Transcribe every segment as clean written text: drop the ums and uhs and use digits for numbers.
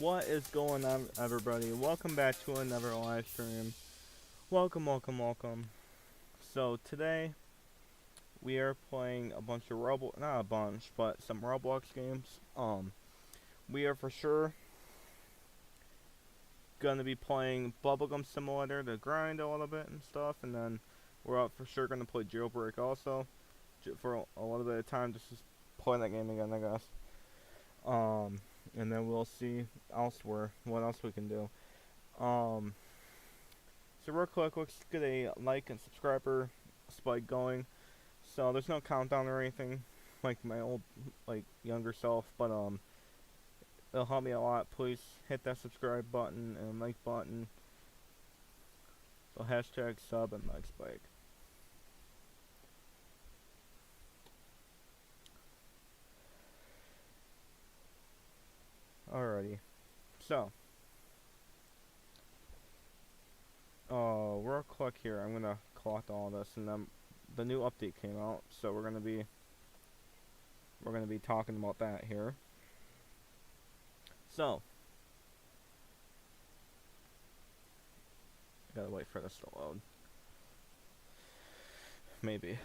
What is going on, everybody? Welcome back to another live stream. Welcome, welcome, welcome. So today we are playing a bunch of Roblox, not a bunch, but some Roblox games. We are for sure gonna be playing Bubblegum Simulator to grind a little bit and stuff, and then we're out for sure gonna play Jailbreak also for a little bit of time, just to play that game again, I guess. And then we'll see elsewhere what else we can do. Um, so real quick, let's get a like and subscriber spike going. So there's no countdown or anything like my old younger self, but it'll help me a lot. Please hit that subscribe button and like button. So hashtag sub and like spike. Alrighty. So real quick here, I'm gonna collect all this, and then the new update came out, so we're gonna be talking about that here. So gotta wait for this to load. Maybe.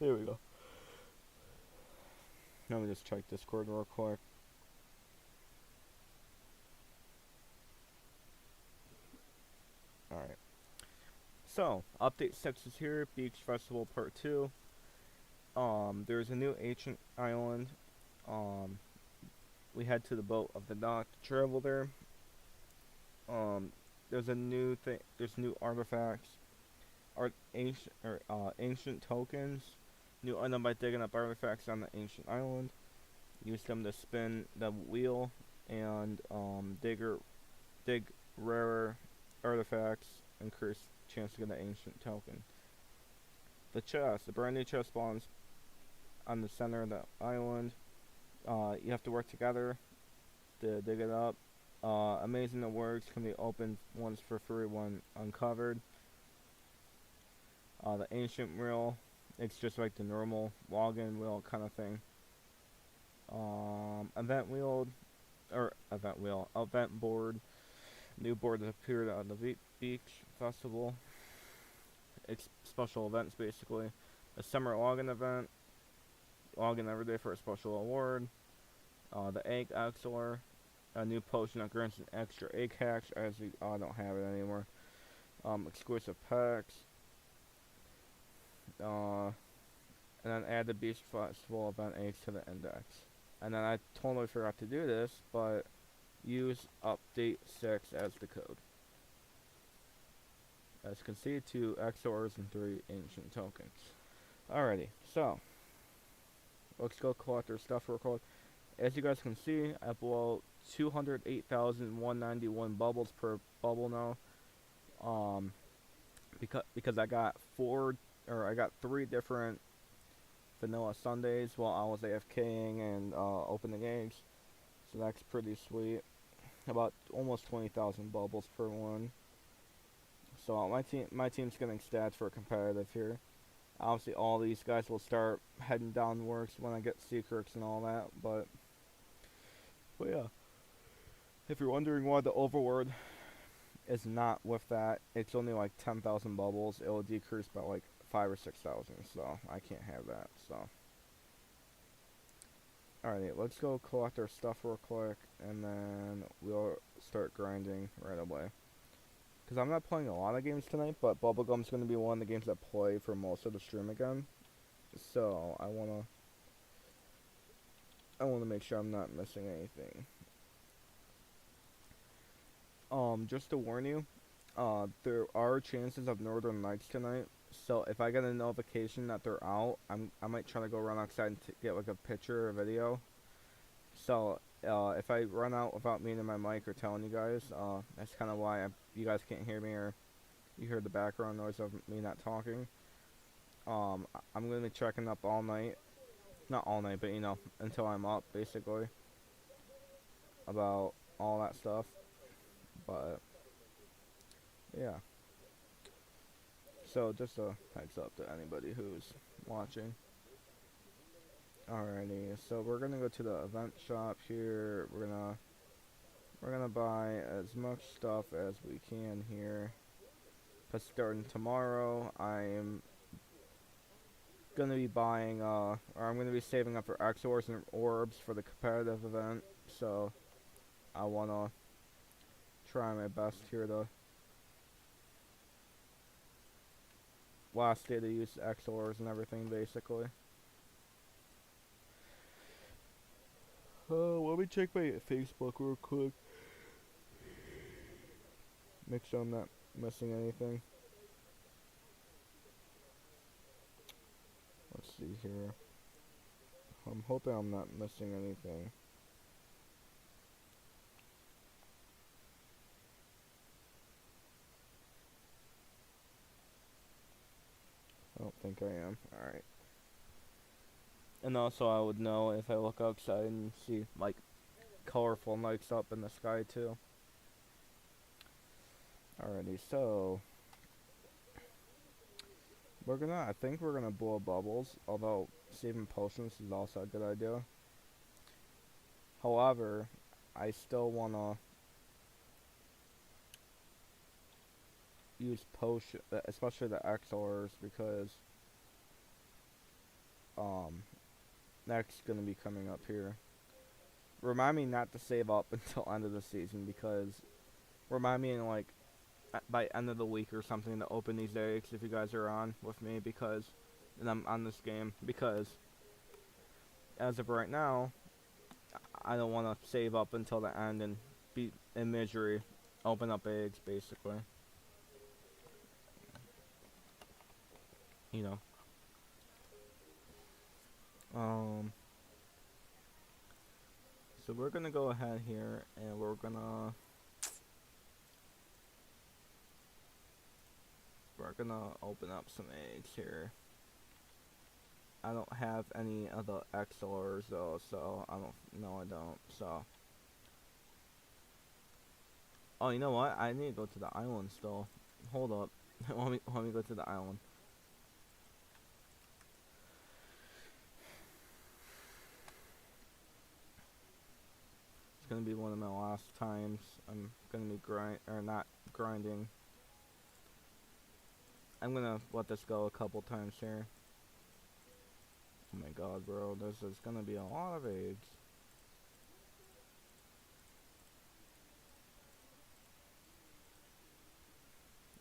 There we go. Let me just check Discord real quick. Alright. So, update 6 is here, Beach Festival Part 2. There's a new ancient island. We head to the boat of the dock to travel there. There's a new thing. There's new artifacts, ancient tokens. New item by digging up artifacts on the ancient island. Use them to spin the wheel and dig rarer artifacts. Increase chance to get an ancient token. The chest. The brand new chest spawns on the center of the island. You have to work together to dig it up. Amazing it works. Can be opened once for free when uncovered. The ancient wheel. It's just like the normal login wheel kind of thing. Event board. New board that appeared on the beach festival. It's special events basically. A summer login event. Login every day for a special award. The egg axler. A new potion that grants an extra egg hatch, as we don't have it anymore. Exclusive packs. And then add the Beach Festival event eggs to the index. And then I totally forgot to do this, but use update 6 as the code. As you can see, 2 XORs and 3 ancient tokens. Alrighty, so let's go collect our stuff real quick. As you guys can see, I blow 208,191 bubbles per bubble now. Because I got 3 different vanilla Sundays while I was AFKing and opening eggs. So that's pretty sweet. About almost 20,000 bubbles per one. So my team's getting stats for competitive here. Obviously all these guys will start heading downwards when I get secrets and all that, but yeah. If you're wondering why the overword is not with that, it's only like 10,000 bubbles. It will decrease by like 5 or 6,000, so I can't have that. So alright, let's go collect our stuff real quick, and then we'll start grinding right away. Because I'm not playing a lot of games tonight, but Bubblegum's going to be one of the games I play for most of the stream again. So I wanna make sure I'm not missing anything. Just to warn you, there are chances of northern lights tonight. So if I get a notification that they're out, I might try to go run outside and get like a picture or video. So if I run out without meeting my mic or telling you guys, that's kind of why you guys can't hear me, or you hear the background noise of me not talking. I'm gonna be checking up all night, not all night, but you know, until I'm up basically, about all that stuff. But yeah. So just a heads up to anybody who's watching. Alrighty, so we're gonna go to the event shop here. We're gonna buy as much stuff as we can here. Cause starting tomorrow, I'm gonna be buying or I'm gonna be saving up for XORs and orbs for the competitive event. So I wanna try my best here to last day to use XORs and everything basically. Let me check my Facebook real quick. Make sure I'm not missing anything. Let's see here. I'm hoping I'm not missing anything. I don't think I am. Alright. And also I would know if I look outside and see like colorful lights up in the sky too. Alrighty, so I think we're gonna blow bubbles, although saving potions is also a good idea. However, I still wanna use potion, especially the XRs, because that's gonna be coming up here. Remind me not to save up until end of the season, because remind me in like by end of the week or something to open these eggs if you guys are on with me, because and I'm on this game, because as of right now I don't want to save up until the end and be in misery, open up eggs basically, you know. So we're gonna go ahead here and we're gonna open up some eggs here. I don't have any of the XLRs though, so I don't. So, oh, you know what? I need to go to the island still. Hold up. let me go to the island. It's gonna be one of my last times. I'm gonna be not grinding. I'm gonna let this go a couple times here. Oh my god, bro, this is gonna be a lot of eggs.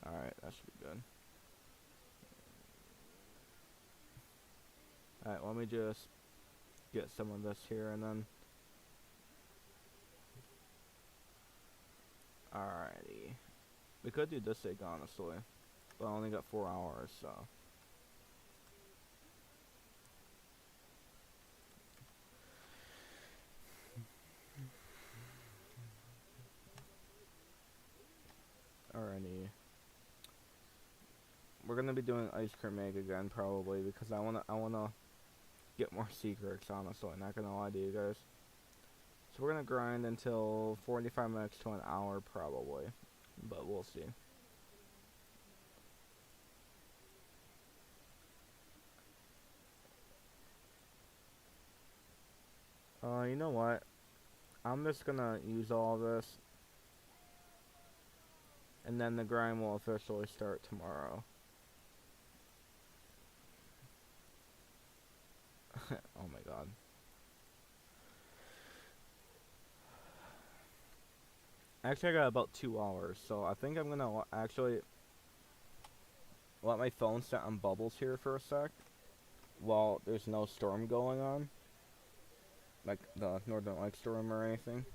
Alright, that should be good. Alright, let me just get some of this here and then. Alrighty. We could do this egg, honestly. But I only got 4 hours, so. Alrighty. We're gonna be doing ice cream egg again probably, because I wanna get more secrets, honestly, not gonna lie to you guys. So we're gonna grind until 45 minutes to an hour probably, but we'll see. You know what? I'm just gonna use all this, and then the grind will officially start tomorrow. Oh my god. Actually, I got about 2 hours, so I think I'm gonna actually let my phone set on bubbles here for a sec while there's no storm going on, like the Northern Light storm or anything,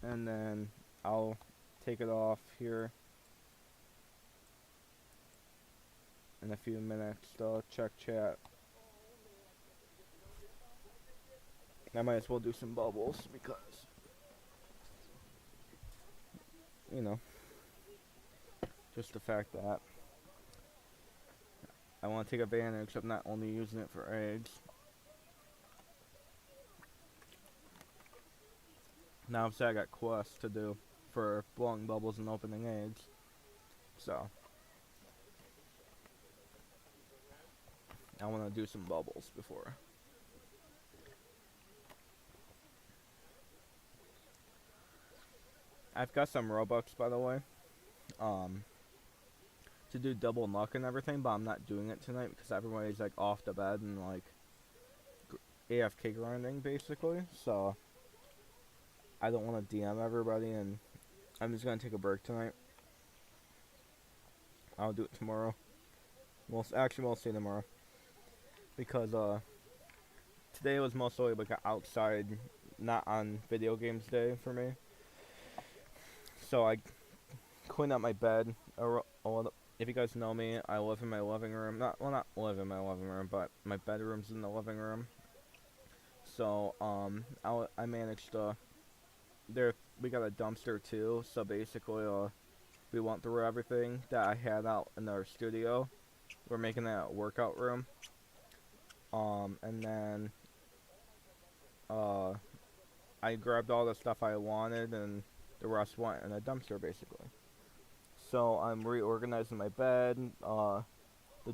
and then I'll take it off here in a few minutes to check chat. I might as well do some bubbles because, you know, just the fact that I want to take advantage of not only using it for eggs. Now I got quests to do for blowing bubbles and opening eggs, so I want to do some bubbles before I've got some Robux, by the way, um, to do double luck and everything, but I'm not doing it tonight because everybody's like off the bed and like AFK grinding basically. So I don't want to DM everybody, and I'm just gonna take a break tonight. I'll do it tomorrow. We'll see tomorrow because today was mostly like an outside, not on video games day for me. So I cleaned up my bed. If you guys know me, I live in my living room. Not live in my living room, but my bedroom's in the living room. So I managed to. There we got a dumpster too. So basically, we went through everything that I had out in our studio. We're making that a workout room. And then I grabbed all the stuff I wanted, and the rest went in a dumpster basically. So I'm reorganizing my bed, the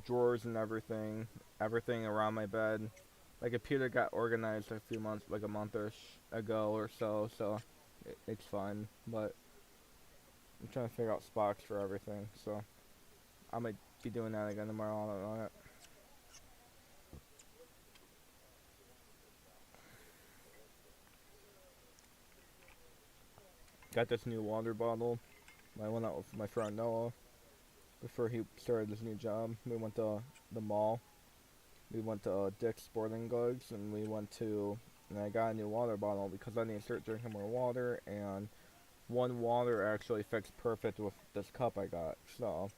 drawers and everything around my bed. My computer got organized a few months, like a month-ish ago or so, so it's fine. But I'm trying to figure out spots for everything, so I might be doing that again tomorrow. I don't know yet. Got this new water bottle. I went out with my friend Noah before he started his new job. We went to the mall. We went to Dick's Sporting Goods, and I got a new water bottle because I need to start drinking more water, and one water actually fits perfect with this cup I got, so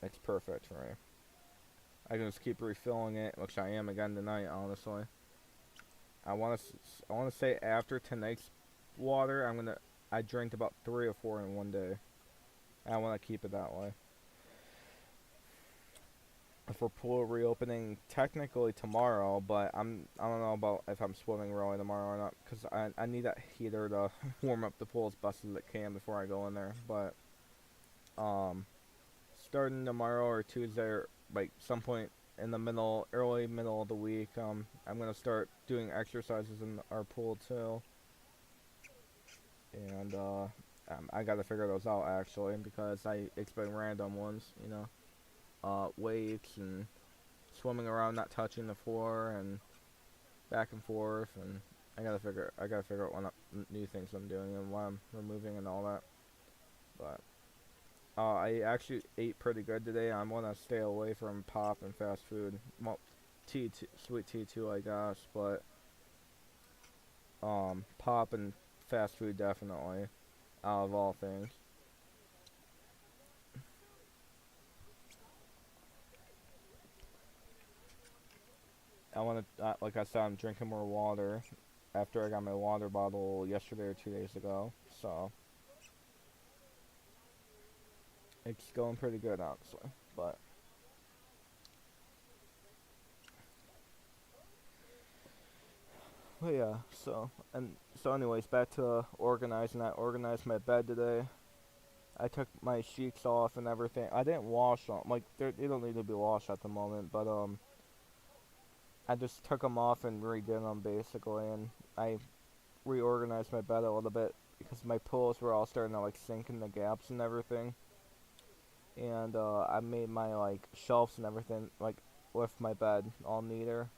it's perfect for me. I can just keep refilling it, which I am again tonight, honestly. I want to say after tonight's water, I drank about 3 or 4 in one day. And I want to keep it that way. For pool reopening technically tomorrow, but I don't know about if I'm swimming really tomorrow or not, because I need that heater to warm up the pool as best as it can before I go in there. But starting tomorrow or Tuesday, or like some point in the early middle of the week, I'm gonna start doing exercises in our pool too, and I gotta figure those out actually because it's been random ones, weights and swimming around, not touching the floor, and back and forth, and I gotta figure out what new things I'm doing and what I'm removing and all that. But I actually ate pretty good today. I'm gonna stay away from pop and fast food. Well, sweet tea too, I guess, but pop and fast food definitely, out of all things. I want to, like I said, I'm drinking more water after I got my water bottle yesterday or 2 days ago. So it's going pretty good, honestly. But yeah. So anyways, back to organizing. I organized my bed today. I took my sheets off and everything. I didn't wash them. Like they don't need to be washed at the moment, but I just took them off and redid them basically, and I reorganized my bed a little bit because my pillows were all starting to like sink in the gaps and everything. And I made my like shelves and everything like with my bed all neater.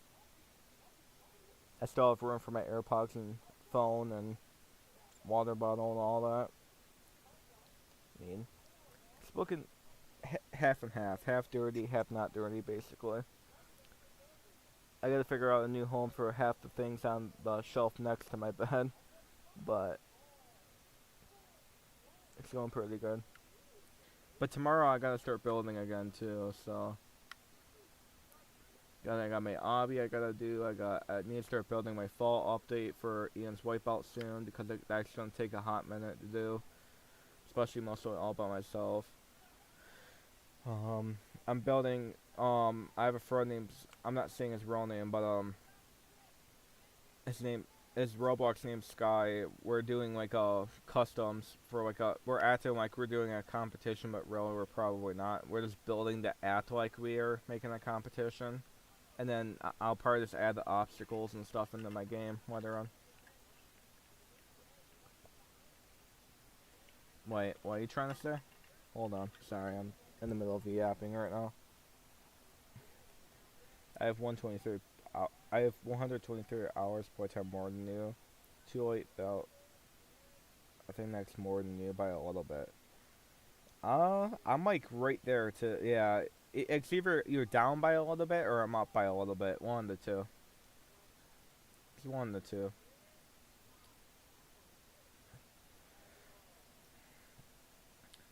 I still have room for my AirPods and phone and water bottle and all that. I mean, it's looking half and half dirty, half not dirty, basically. I gotta figure out a new home for half the things on the shelf next to my bed, but it's going pretty good. But tomorrow I gotta start building again too, so I got my obby I gotta do. I need to start building my fall update for Ian's Wipeout soon because that's gonna take a hot minute to do, especially mostly all by myself. I'm building. I have a friend named. I'm not saying his real name, but his Roblox name Sky. We're doing like customs for like we're acting like we're doing a competition, but really we're probably not. We're just building to act like we are making a competition, and then I'll probably just add the obstacles and stuff into my game later on. Wait, what are you trying to say? Hold on. Sorry, I'm in the middle of yapping right now. I have 123. I have 123 hours playtime more than you. Too late though. I think that's more than you by a little bit. I'm like right there to yeah. It's either you're down by a little bit or I'm up by a little bit. One of the two. It's one of the two.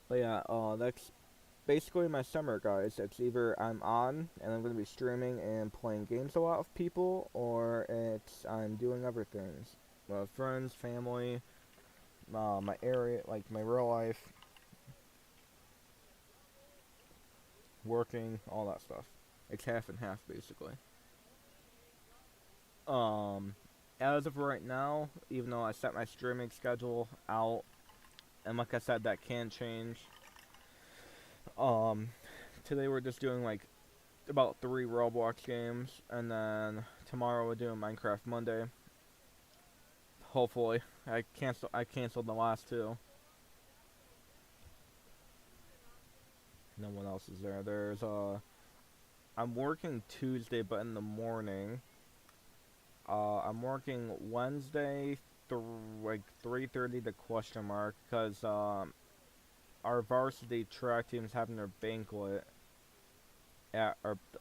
But yeah, that's basically my summer, guys. It's either I'm on and I'm gonna be streaming and playing games a lot with people, or it's I'm doing other things, friends, family, my area, like my real life, working, all that stuff. It's half and half, basically. Um, as of right now, even though I set my streaming schedule out, and like I said, that can change. Um, today we're just doing like about 3 Roblox games, and then tomorrow we're doing Minecraft Monday. Hopefully, I canceled the last two. No one else is there. I'm working Tuesday, but in the morning. I'm working Wednesday, like 3:30 to question mark, because our varsity track team's having their banquet at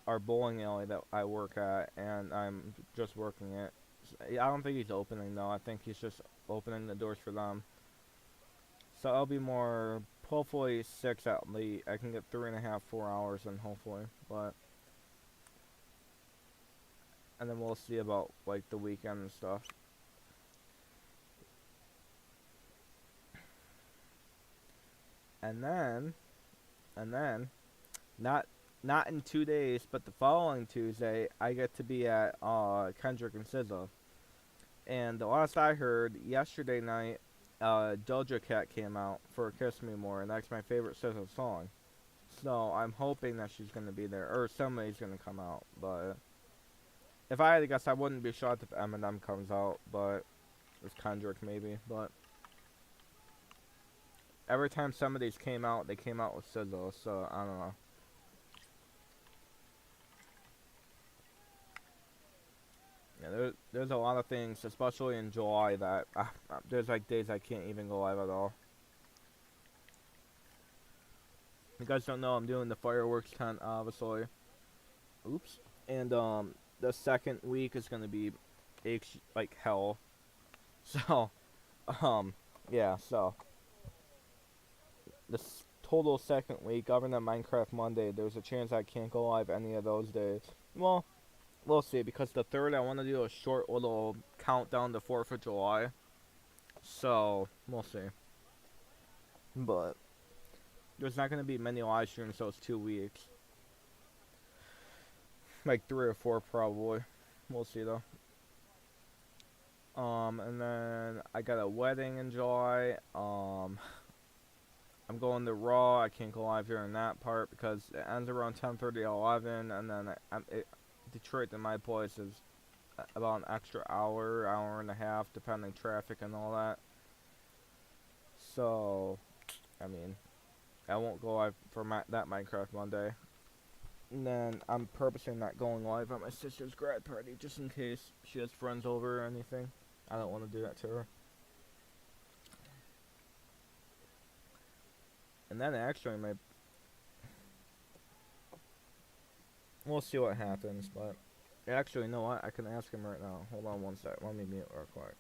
our bowling alley that I work at, and I'm just working it. I don't think he's opening though. I think he's just opening the doors for them. So I'll be more hopefully 6 at late. I can get 3.5, 4 hours in hopefully, but and then we'll see about like the weekend and stuff. And then, and then, not not in 2 days, but the following Tuesday, I get to be at Kendrick and SZA. And the last I heard, yesterday night, Doja Cat came out for "Kiss Me More," and that's my favorite SZA song. So I'm hoping that she's gonna be there, or somebody's gonna come out. But if I had to guess, I wouldn't be shocked if Eminem comes out, but it's Kendrick maybe. But every time somebody's came out, they came out with SZA, so I don't know. Yeah, there's a lot of things, especially in July, that there's like days I can't even go live at all. You guys don't know I'm doing the fireworks tent, obviously. Oops. And the second week is gonna be like hell. So um yeah, so this total second week, other than Minecraft Monday, there's a chance I can't go live any of those days. Well, we'll see, because the third I want to do a short little countdown to 4th of July. So we'll see. But there's not gonna be many live streams those 2 weeks. Like 3 or 4 probably. We'll see though. And then I got a wedding in July. I'm going to Raw. I can't go live during that part because it ends around 10:30, 11, and then Detroit to my place is about an extra hour, hour and a half, depending traffic and all that. So, I mean, I won't go live for that Minecraft Monday. And then I'm purposely not going live at my sister's grad party just in case she has friends over or anything. I don't want to do that to her. And then actually, we'll see what happens. But actually, you know what? I can ask him right now. Hold on one sec. Let me mute real quick.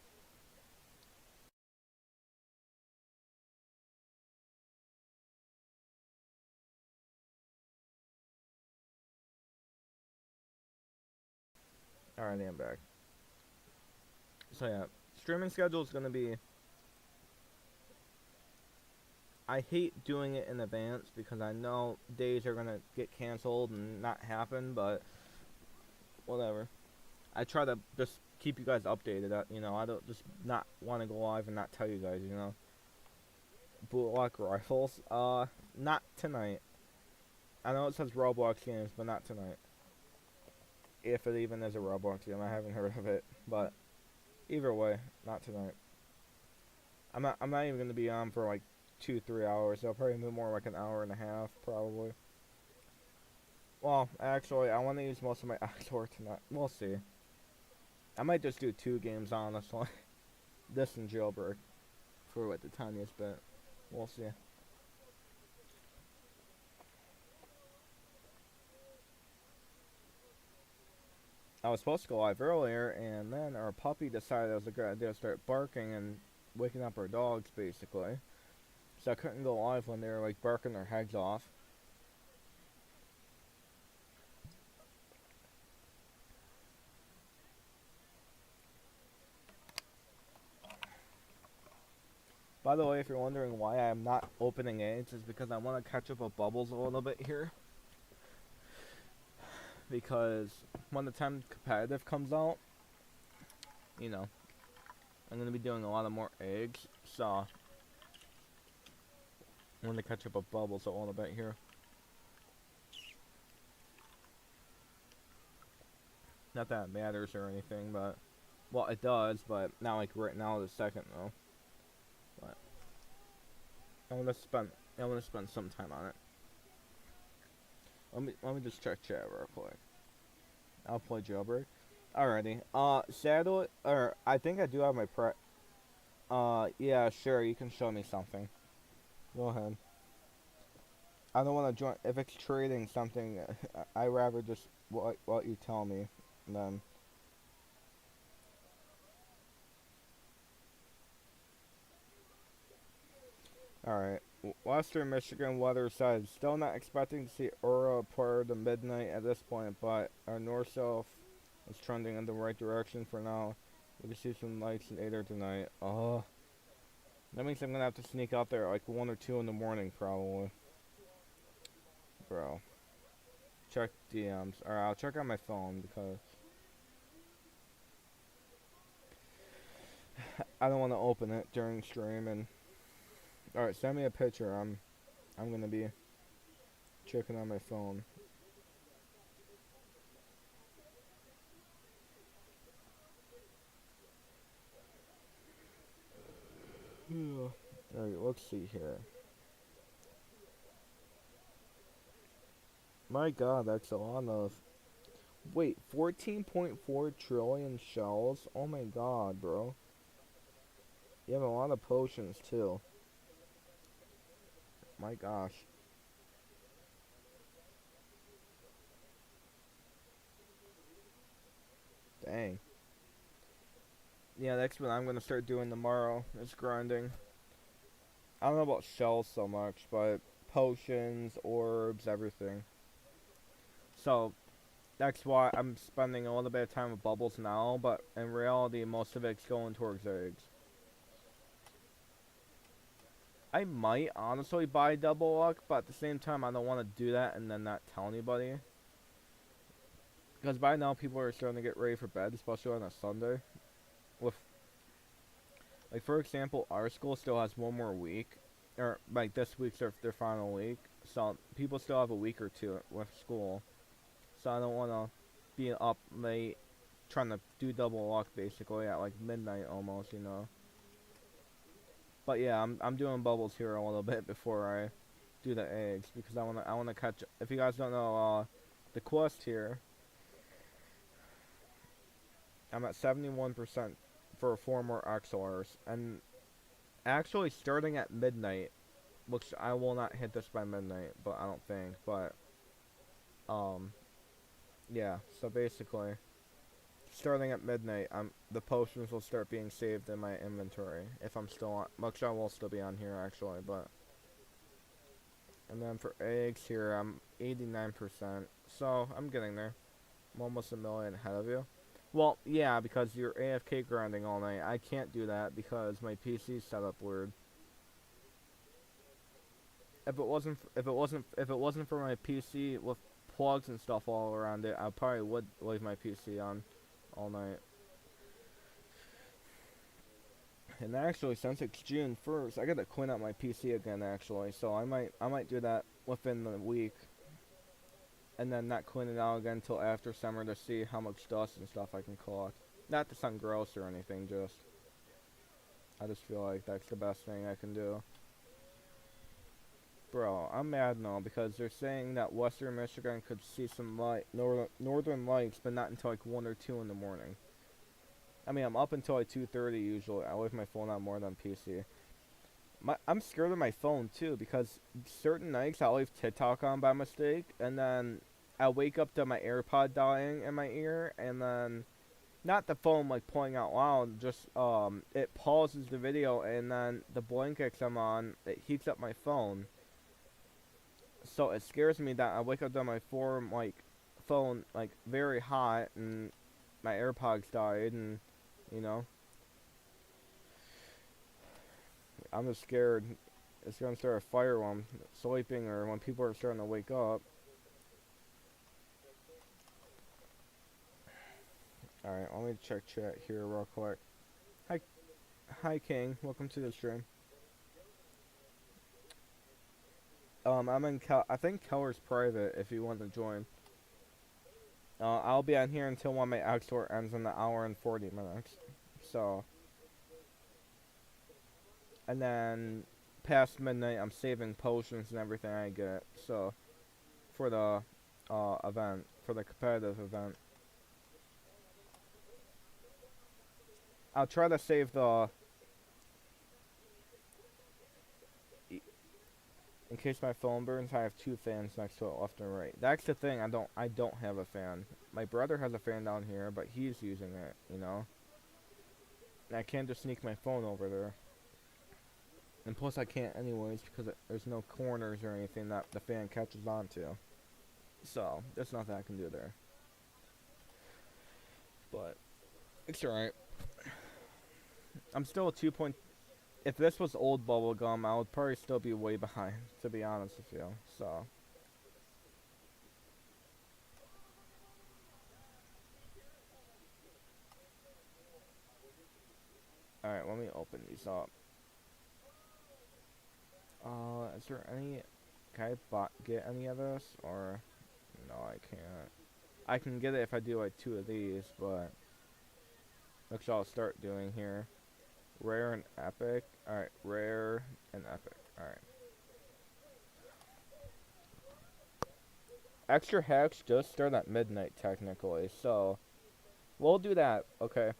Alright, I'm back. So yeah, streaming schedule is gonna be. I hate doing it in advance because I know days are gonna get canceled and not happen, but whatever. I try to just keep you guys updated. I don't just not want to go live and not tell you guys. Bullock Rifles. Not tonight. I know it says Roblox games, but not tonight. If it even is a Roblox game, I haven't heard of it. But either way, not tonight. I'm not even gonna be on for like 2-3 hours. It'll probably be more like an hour and a half, probably. Well, actually, I want to use most of my hour tonight. We'll see. I might just do 2 games, honestly. This and Jailbreak for like the tiniest bit. We'll see. I was supposed to go live earlier, and then our puppy decided it was a good idea to start barking and waking up our dogs, basically. So I couldn't go live when they were like barking their heads off. By the way, if you're wondering why I'm not opening eggs, it's because I want to catch up with Bubbles a little bit here. Because when the time competitive comes out, you know, I'm going to be doing a lot of more eggs. So I want to catch up with Bubbles a little bit here. Not that it matters or anything, but, well, it does, but not like right now the second though. But I want to spend some time on it. Let me just check chat real quick. I'll play Jailbreak. Alrighty. Saddle, or I think I do have my yeah, sure, you can show me something. Go ahead. I don't want to join, if it's trading something, I rather just what you tell me, then. Alright. Western Michigan weather says, still not expecting to see aurora prior to midnight at this point, but our north-south is trending in the right direction for now. We can see some lights later tonight. That means I'm going to have to sneak out there at like 1 or 2 in the morning, probably. Bro. Check DMs. Alright, I'll check on my phone, because I don't want to open it during stream, and alright, send me a picture. I'm gonna be checking on my phone. Alright, let's see here. My god, that's a lot of... Wait, 14.4 trillion shells? Oh my god, bro. You have a lot of potions, too. My gosh. Dang. Yeah, that's what I'm gonna start doing tomorrow, is grinding. I don't know about shells so much, but potions, orbs, everything. So, that's why I'm spending a little bit of time with Bubbles now, but in reality, most of it's going towards eggs. I might honestly buy double luck, but at the same time, I don't want to do that and then not tell anybody. Because by now, people are starting to get ready for bed, especially on a Sunday. With, like, for example, our school still has one more week, or like this week's their final week, so people still have a week or two with school. So I don't want to be up late trying to do double luck basically at like midnight almost, you know. But yeah, I'm doing bubbles here a little bit before I do the eggs, because I wanna catch. If you guys don't know, the quest here, I'm at 71% for 4 more XLRs, and actually starting at midnight, which I will not hit this by midnight, but I don't think, but yeah. So basically, starting at midnight, the potions will start being saved in my inventory if I'm still on. Which I will still be on here actually, but. And then for eggs here, I'm 89%, so I'm getting there. I'm almost a million ahead of you. Well, yeah, because you're AFK grinding all night. I can't do that because my PC's set up weird. If it wasn't for my PC with plugs and stuff all around it, I probably would leave my PC on all night. And actually, since it's June 1st, I gotta clean out my PC again. Actually, so I might do that within the week, and then not clean it out again until after summer to see how much dust and stuff I can collect. Not to sound gross or anything, I just feel like that's the best thing I can do. Bro, I'm mad now because they're saying that Western Michigan could see some northern lights, but not until like 1 or 2 in the morning. I mean, I'm up until like 2:30 usually. I leave my phone on more than PC. I'm scared of my phone too because certain nights I'll leave TikTok on by mistake, and then I wake up to my AirPod dying in my ear, and then not the phone like pulling out loud, just it pauses the video, and then the blankets I'm on, it heats up my phone. So it scares me that I wake up to my phone like very hot, and my AirPods died, and you know I'm just scared it's gonna start a fire while I'm sleeping or when people are starting to wake up. All right, let me check chat here real quick. Hi, hi King, welcome to the stream. I'm in I think Keller's private if you want to join. I'll be on here until when my export ends in the hour and 40 minutes. So, and then past midnight, I'm saving potions and everything I get. So, for the event, for the competitive event, I'll try to save the. In case my phone burns, I have 2 fans next to it, left and right. That's the thing. I don't have a fan. My brother has a fan down here, but he's using it. You know. And I can't just sneak my phone over there. And plus, I can't anyways because there's no corners or anything that the fan catches onto. So there's nothing I can do there. But it's alright. I'm still a 2 point. If this was old bubblegum, I would probably still be way behind, to be honest with you. So. Alright, let me open these up. Is there any... Can I get any of this? Or... No, I can't. I can get it if I do like 2 of these, but... That's what I'll start doing here. Rare and epic. Alright, rare and epic. Alright. Extra hacks just start at midnight, technically, so... We'll do that, okay.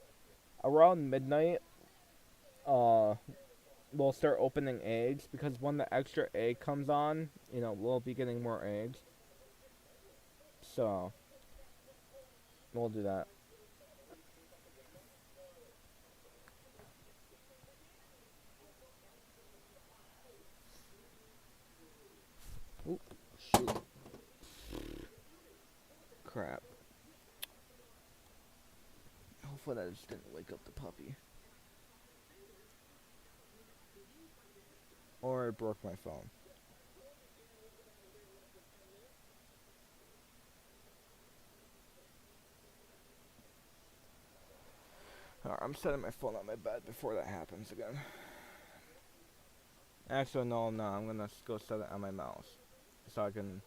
Around midnight, we'll start opening eggs, because when the extra egg comes on, you know, we'll be getting more eggs. So... We'll do that. Oop, shoot. Crap. Hopefully that just didn't wake up the puppy. Or I broke my phone. Alright, I'm setting my phone on my bed before that happens again. Actually, no, I'm gonna go set it on my mouse. So I can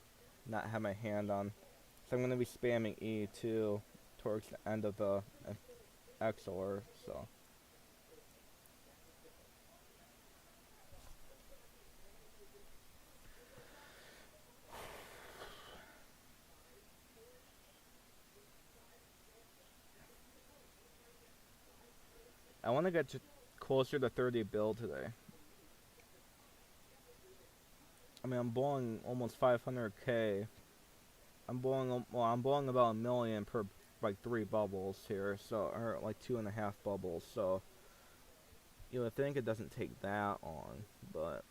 not have my hand on. So I'm gonna be spamming E2 towards the end of the XOR, so. I want to get closer to 30 bill today. I mean, I'm blowing almost 500k. I'm blowing about 1 million per like 3 bubbles here, so or like 2.5 bubbles. So you would think it doesn't take that long, but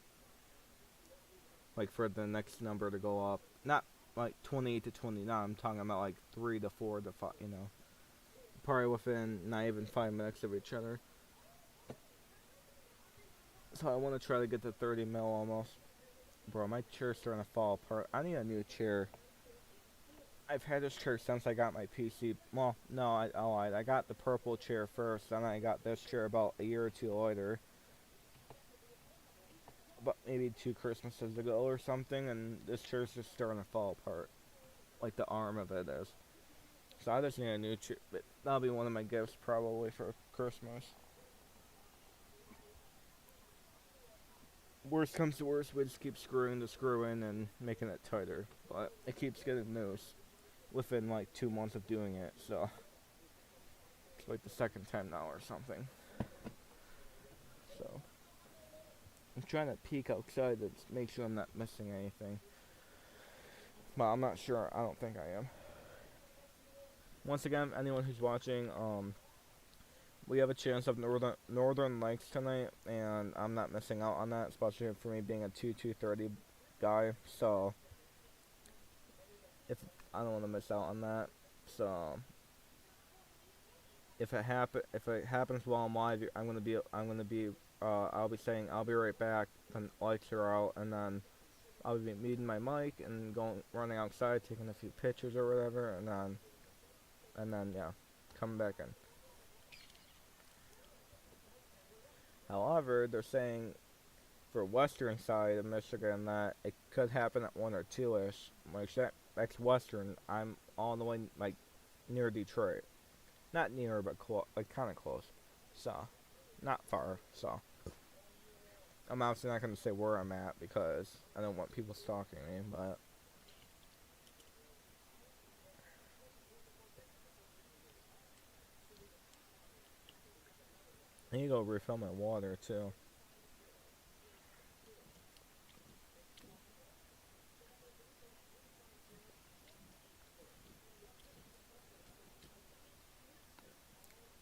like for the next number to go up, not like 28 to 29. I'm talking about like 3 to 4 to 5. You know, probably within not even 5 minutes of each other. So I want to try to get to 30 mil almost. Bro, my chair's starting to fall apart. I need a new chair. I've had this chair since I got my PC. Well, no, I lied. I got the purple chair first, then I got this chair about a year or 2 later. But maybe 2 Christmases ago or something, and this chair's just starting to fall apart. Like the arm of it is. So I just need a new chair. But that'll be one of my gifts probably for Christmas. worst comes to worst, we just keep screwing the screw in and making it tighter. But it keeps getting loose within like 2 months of doing it, so it's like the second time now or something. So I'm trying to peek outside to make sure I'm not missing anything. But I'm not sure. I don't think I am. Once again, anyone who's watching, we have a chance of Northern Lights tonight, and I'm not missing out on that, especially for me being a 2-2:30 guy. So if I don't want to miss out on that, so if it happens while I'm live, I'll be saying I'll be right back when lights are out, and then I'll be muting my mic and running outside, taking a few pictures or whatever, and then yeah, coming back in. However, they're saying for western side of Michigan that it could happen at 1 or 2ish. Like that's western. I'm all the way like near Detroit, not near but like kind of close. So, not far. So, I'm obviously not gonna say where I'm at because I don't want people stalking me. But I need to go refill my water too.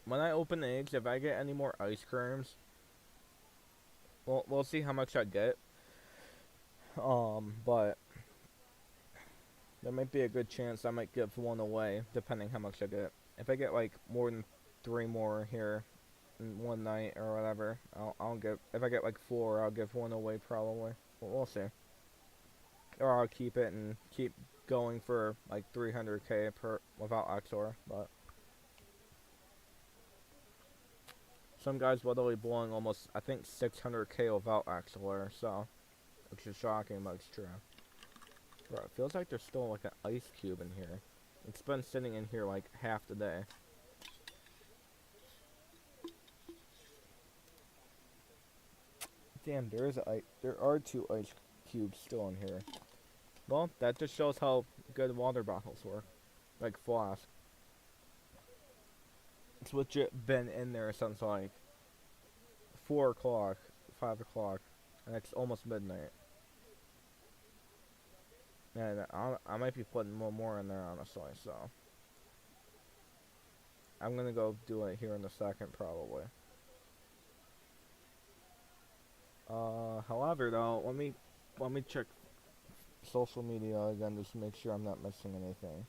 When I open eggs, if I get any more ice creams, we'll see how much I get. But there might be a good chance I might give one away, depending how much I get. If I get like more than 3 more here in one night or whatever, I'll give. If I get like 4, I'll give one away probably. But we'll see. Or I'll keep it and keep going for like 300k per without XOR. But some guys literally blowing almost, I think, 600k without XOR. So, which is shocking, but it's true. Bro, it feels like there's still like an ice cube in here. It's been sitting in here like half the day. Damn, there are 2 ice cubes still in here. Well, that just shows how good water bottles work. Like Flask. It's legit been in there since like 4 o'clock, 5 o'clock, and it's almost midnight. And I might be putting more in there, honestly, so. I'm gonna go do it here in a second, probably. However, though, let me check social media again just to make sure I'm not missing anything.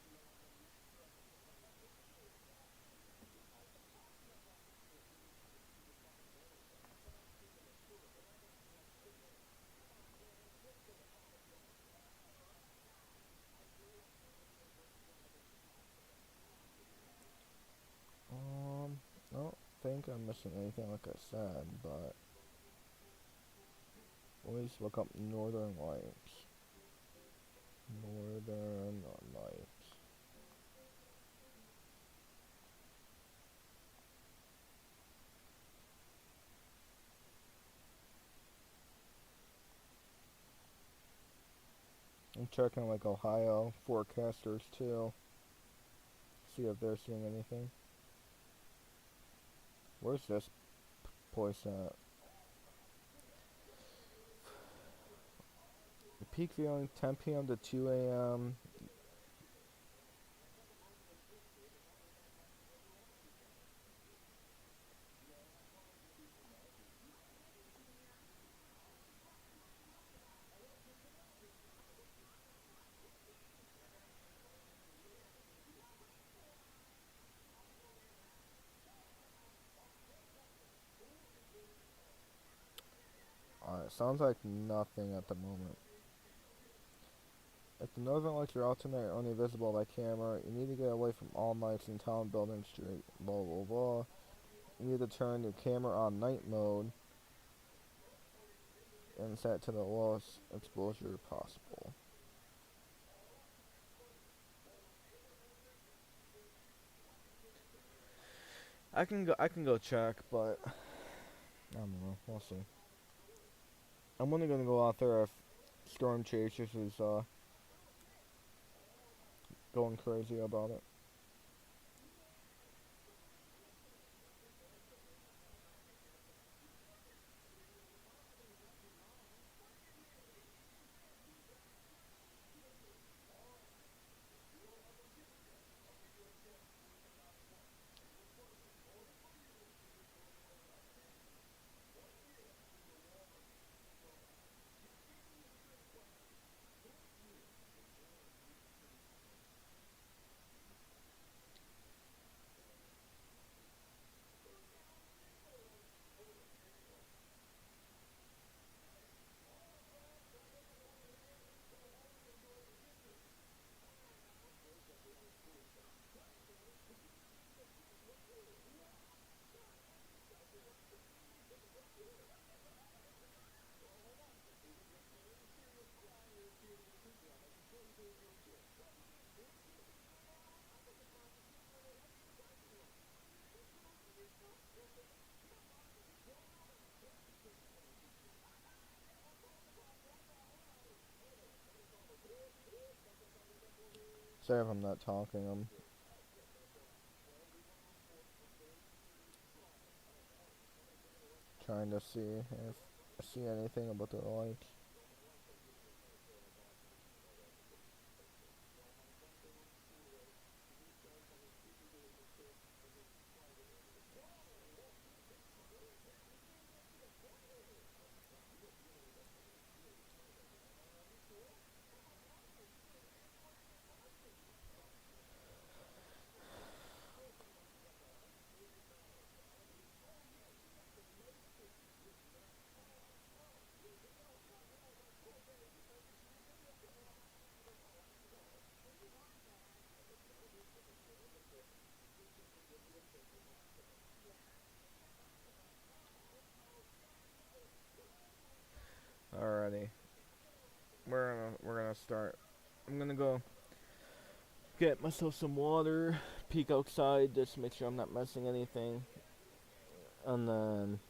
I don't think I'm missing anything like I said, but let me just look up Northern Lights. Northern Lights. I'm checking like Ohio forecasters too. See if they're seeing anything. Where's this place at? Peak viewing 10 p.m. to 2 a.m. Sounds like nothing at the moment. If the northern lights are out tonight or only visible by camera, you need to get away from all lights in town, building, street, blah blah blah. You need to turn your camera on night mode and set it to the lowest exposure possible. I can go check, but I don't know. We'll see. I'm only gonna go out there if Storm Chasers is going crazy about it. Sorry if I'm not talking. I'm trying to see if I see anything about the lights. Alrighty, we're gonna start. I'm gonna go get myself some water, peek outside just to make sure I'm not missing anything, and then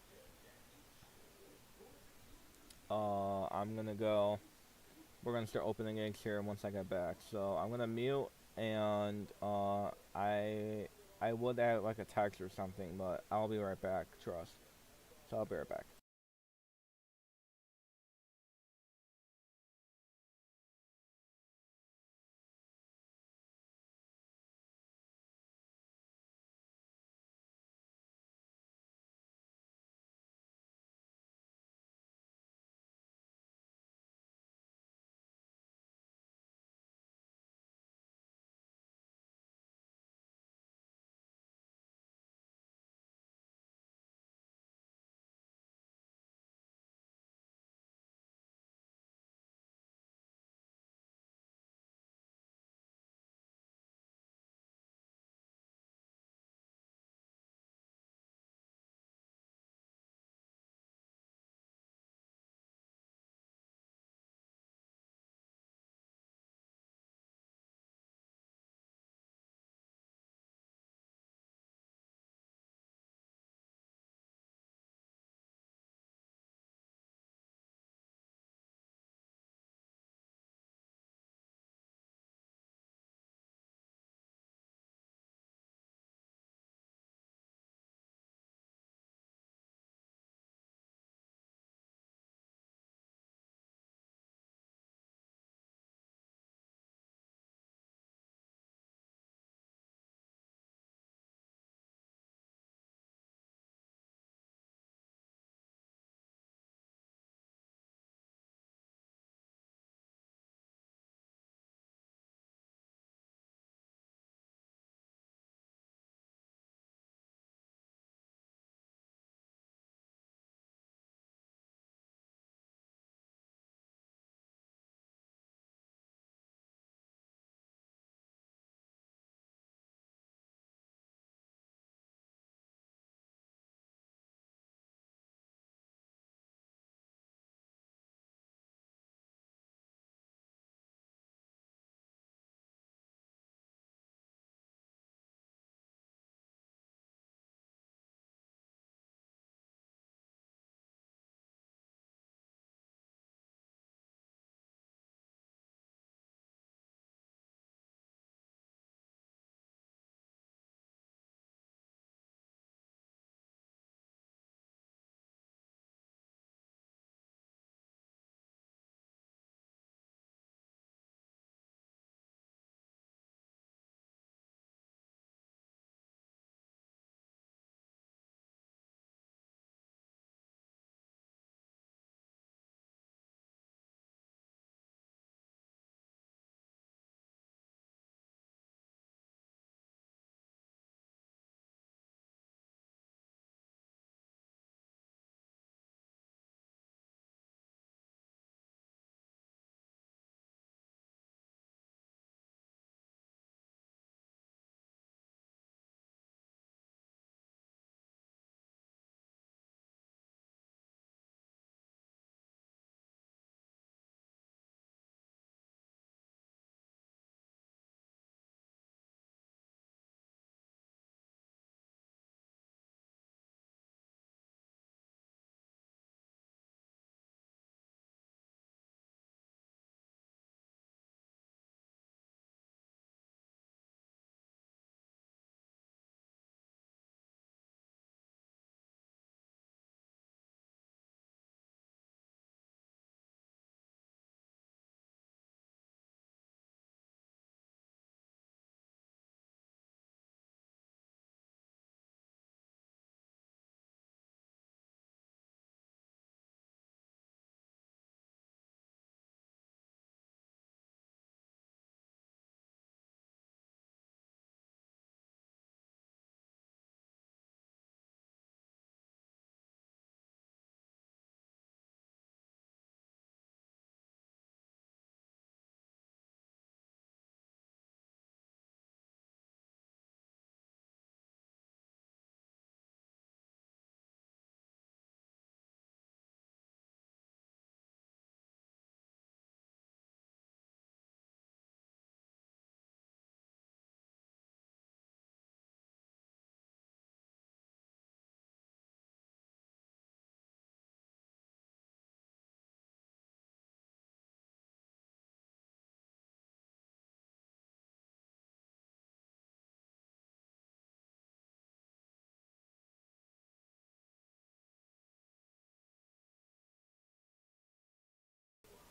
I'm gonna go. We're gonna start opening eggs here once I get back. So I'm gonna mute, and I would add like a text or something, but I'll be right back. Trust. So I'll be right back.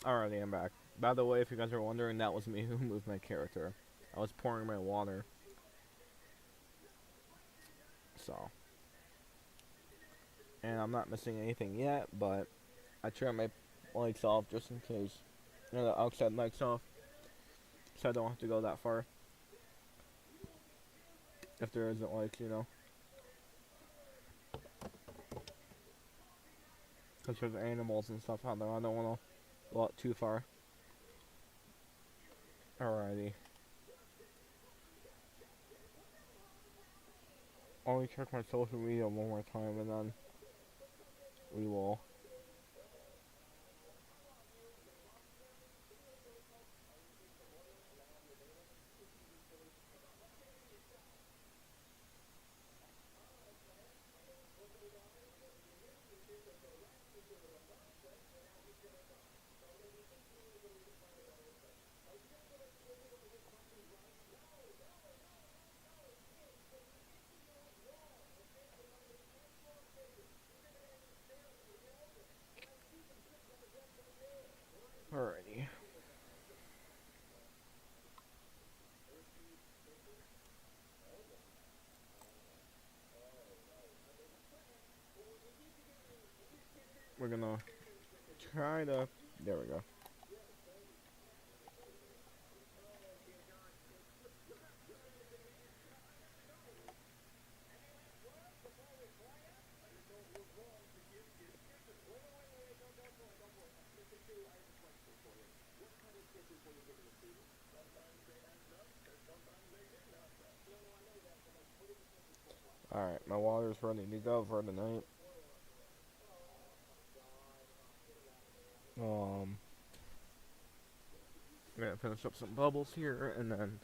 Alrighty, I'm back. By the way, if you guys are wondering, that was me who moved my character. I was pouring my water, so. And I'm not missing anything yet, but I turned my lights off just in case. You know, the outside lights off, so I don't have to go that far. If there isn't lights, you know. Because there's animals and stuff out there. I don't want to go out too far. Alrighty. Only check my social media one more time and then we will. Alrighty. We're gonna try to. There we go. Alright, my water's ready to go for tonight. I'm gonna finish up some bubbles here, and then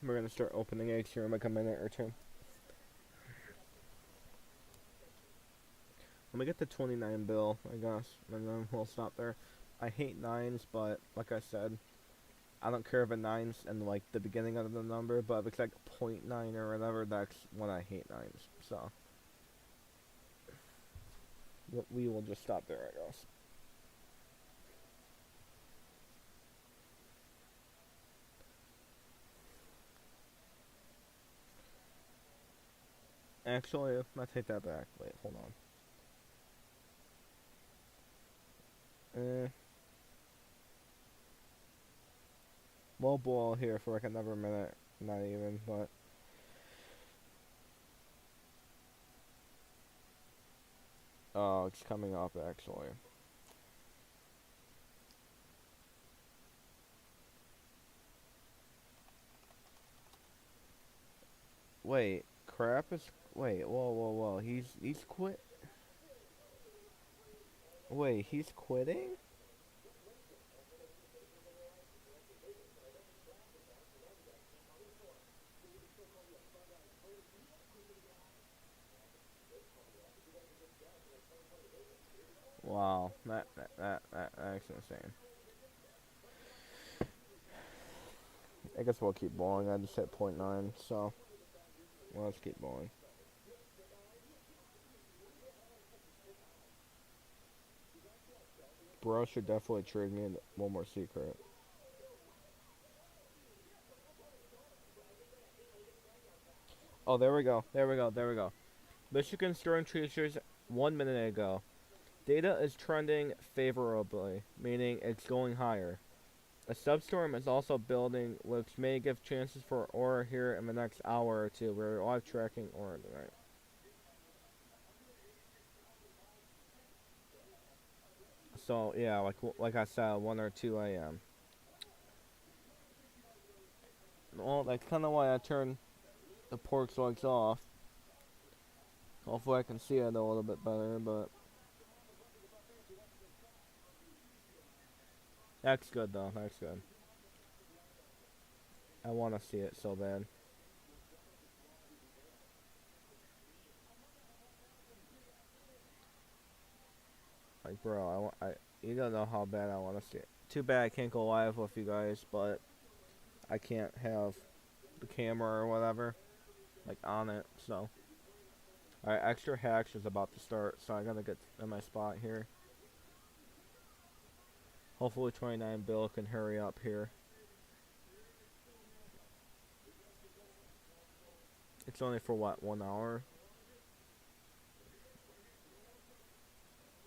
we're gonna start opening eggs here in like a minute or two. Let me get the 29 bill, I guess, and then we'll stop there. I hate nines, but like I said, I don't care if a nine's in like the beginning of the number, but if it's like .9 or whatever, that's when I hate nines. So we will just stop there, I guess. Actually, I take that back. Wait, hold on. We'll boil here for like another minute. Not even, but. Oh, it's coming up actually. Wait, crap is. Wait, whoa. He's quit. Wait, he's quitting? Wow, that's insane. I guess we'll keep bowling. I just hit .9, so well, let's keep bowling. Bro should definitely trade me one more secret. Oh, there we go. There we go. Michigan storm chasers 1 minute ago. Data is trending favorably, meaning it's going higher. A substorm is also building, which may give chances for aura here in the next hour or two. We're live tracking aura tonight. So yeah, like I said, 1 or 2 a.m. Well, that's kind of why I turned the porch lights off. Hopefully, I can see it a little bit better, but that's good though. That's good. I want to see it so bad. Like, bro, you don't know how bad I want to see it. Too bad I can't go live with you guys, but I can't have the camera or whatever, like, on it, so. Alright, extra hacks is about to start, so I gotta get in my spot here. Hopefully 29 Bill can hurry up here. It's only for what, 1 hour?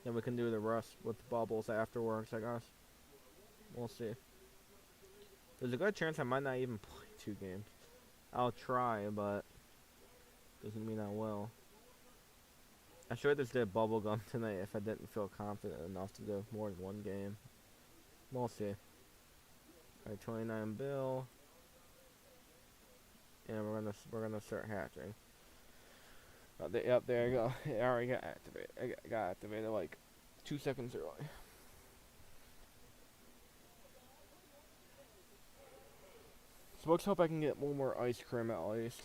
Then we can do the rest with bubbles afterwards, I guess. We'll see. There's a good chance I might not even play 2 games. I'll try, but doesn't mean I will. I should have just did bubblegum tonight if I didn't feel confident enough to do more than 1 game. We'll see. Alright, 29 Bill. And we're gonna start hatching. Yep, there you go. It already got activated. I got activated like 2 seconds early. So let's hope I can get one more ice cream at least.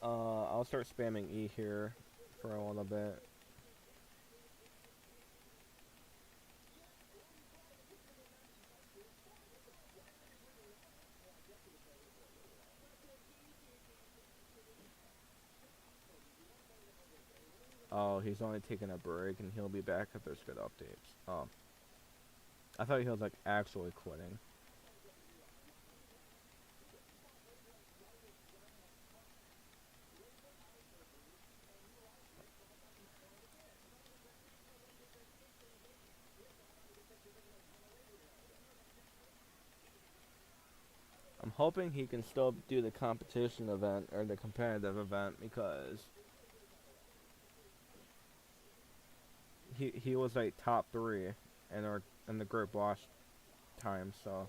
I'll start spamming E here for a little bit. Oh, he's only taking a break and he'll be back if there's good updates. Oh. I thought he was like actually quitting. I'm hoping he can still do the competition event or the competitive event because he was like top 3 in the group last time, so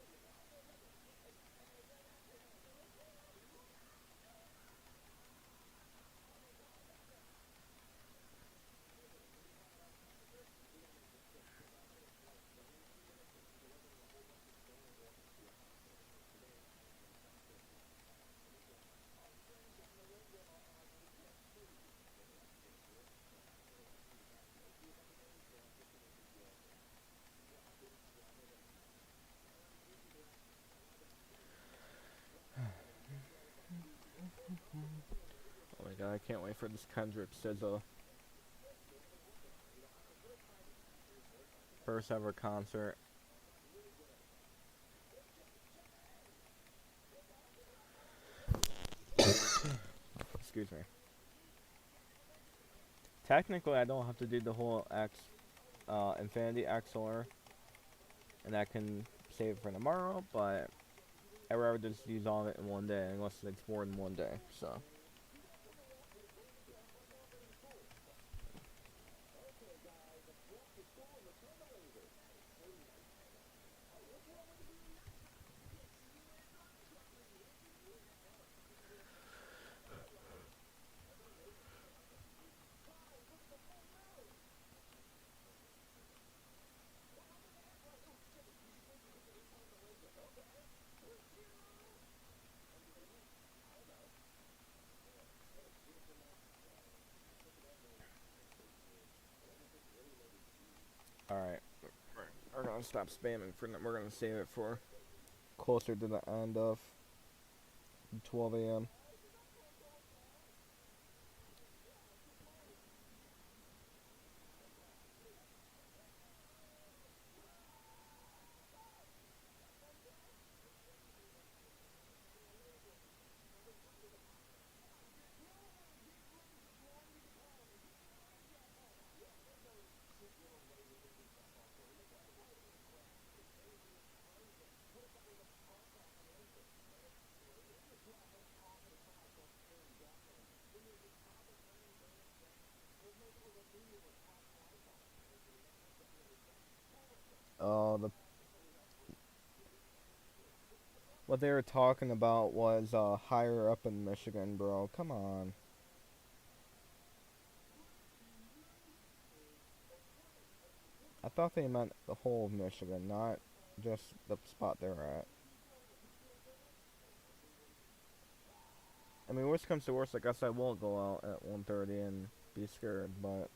oh my god, I can't wait for this Kendrick Sizzle first ever concert. Excuse me. Technically, I don't have to do the whole Infinity XLR, and I can save it for tomorrow, but I'd rather just use all of it in one day, unless it's more than one day, so. Alright, we're gonna stop spamming for now. We're gonna save it for closer to the end of 12 a.m. The what they were talking about was higher up in Michigan, bro. Come on. I thought they meant the whole of Michigan, not just the spot they're at. I mean, worst comes to worst, I guess I will go out at 1:30 and be scared, but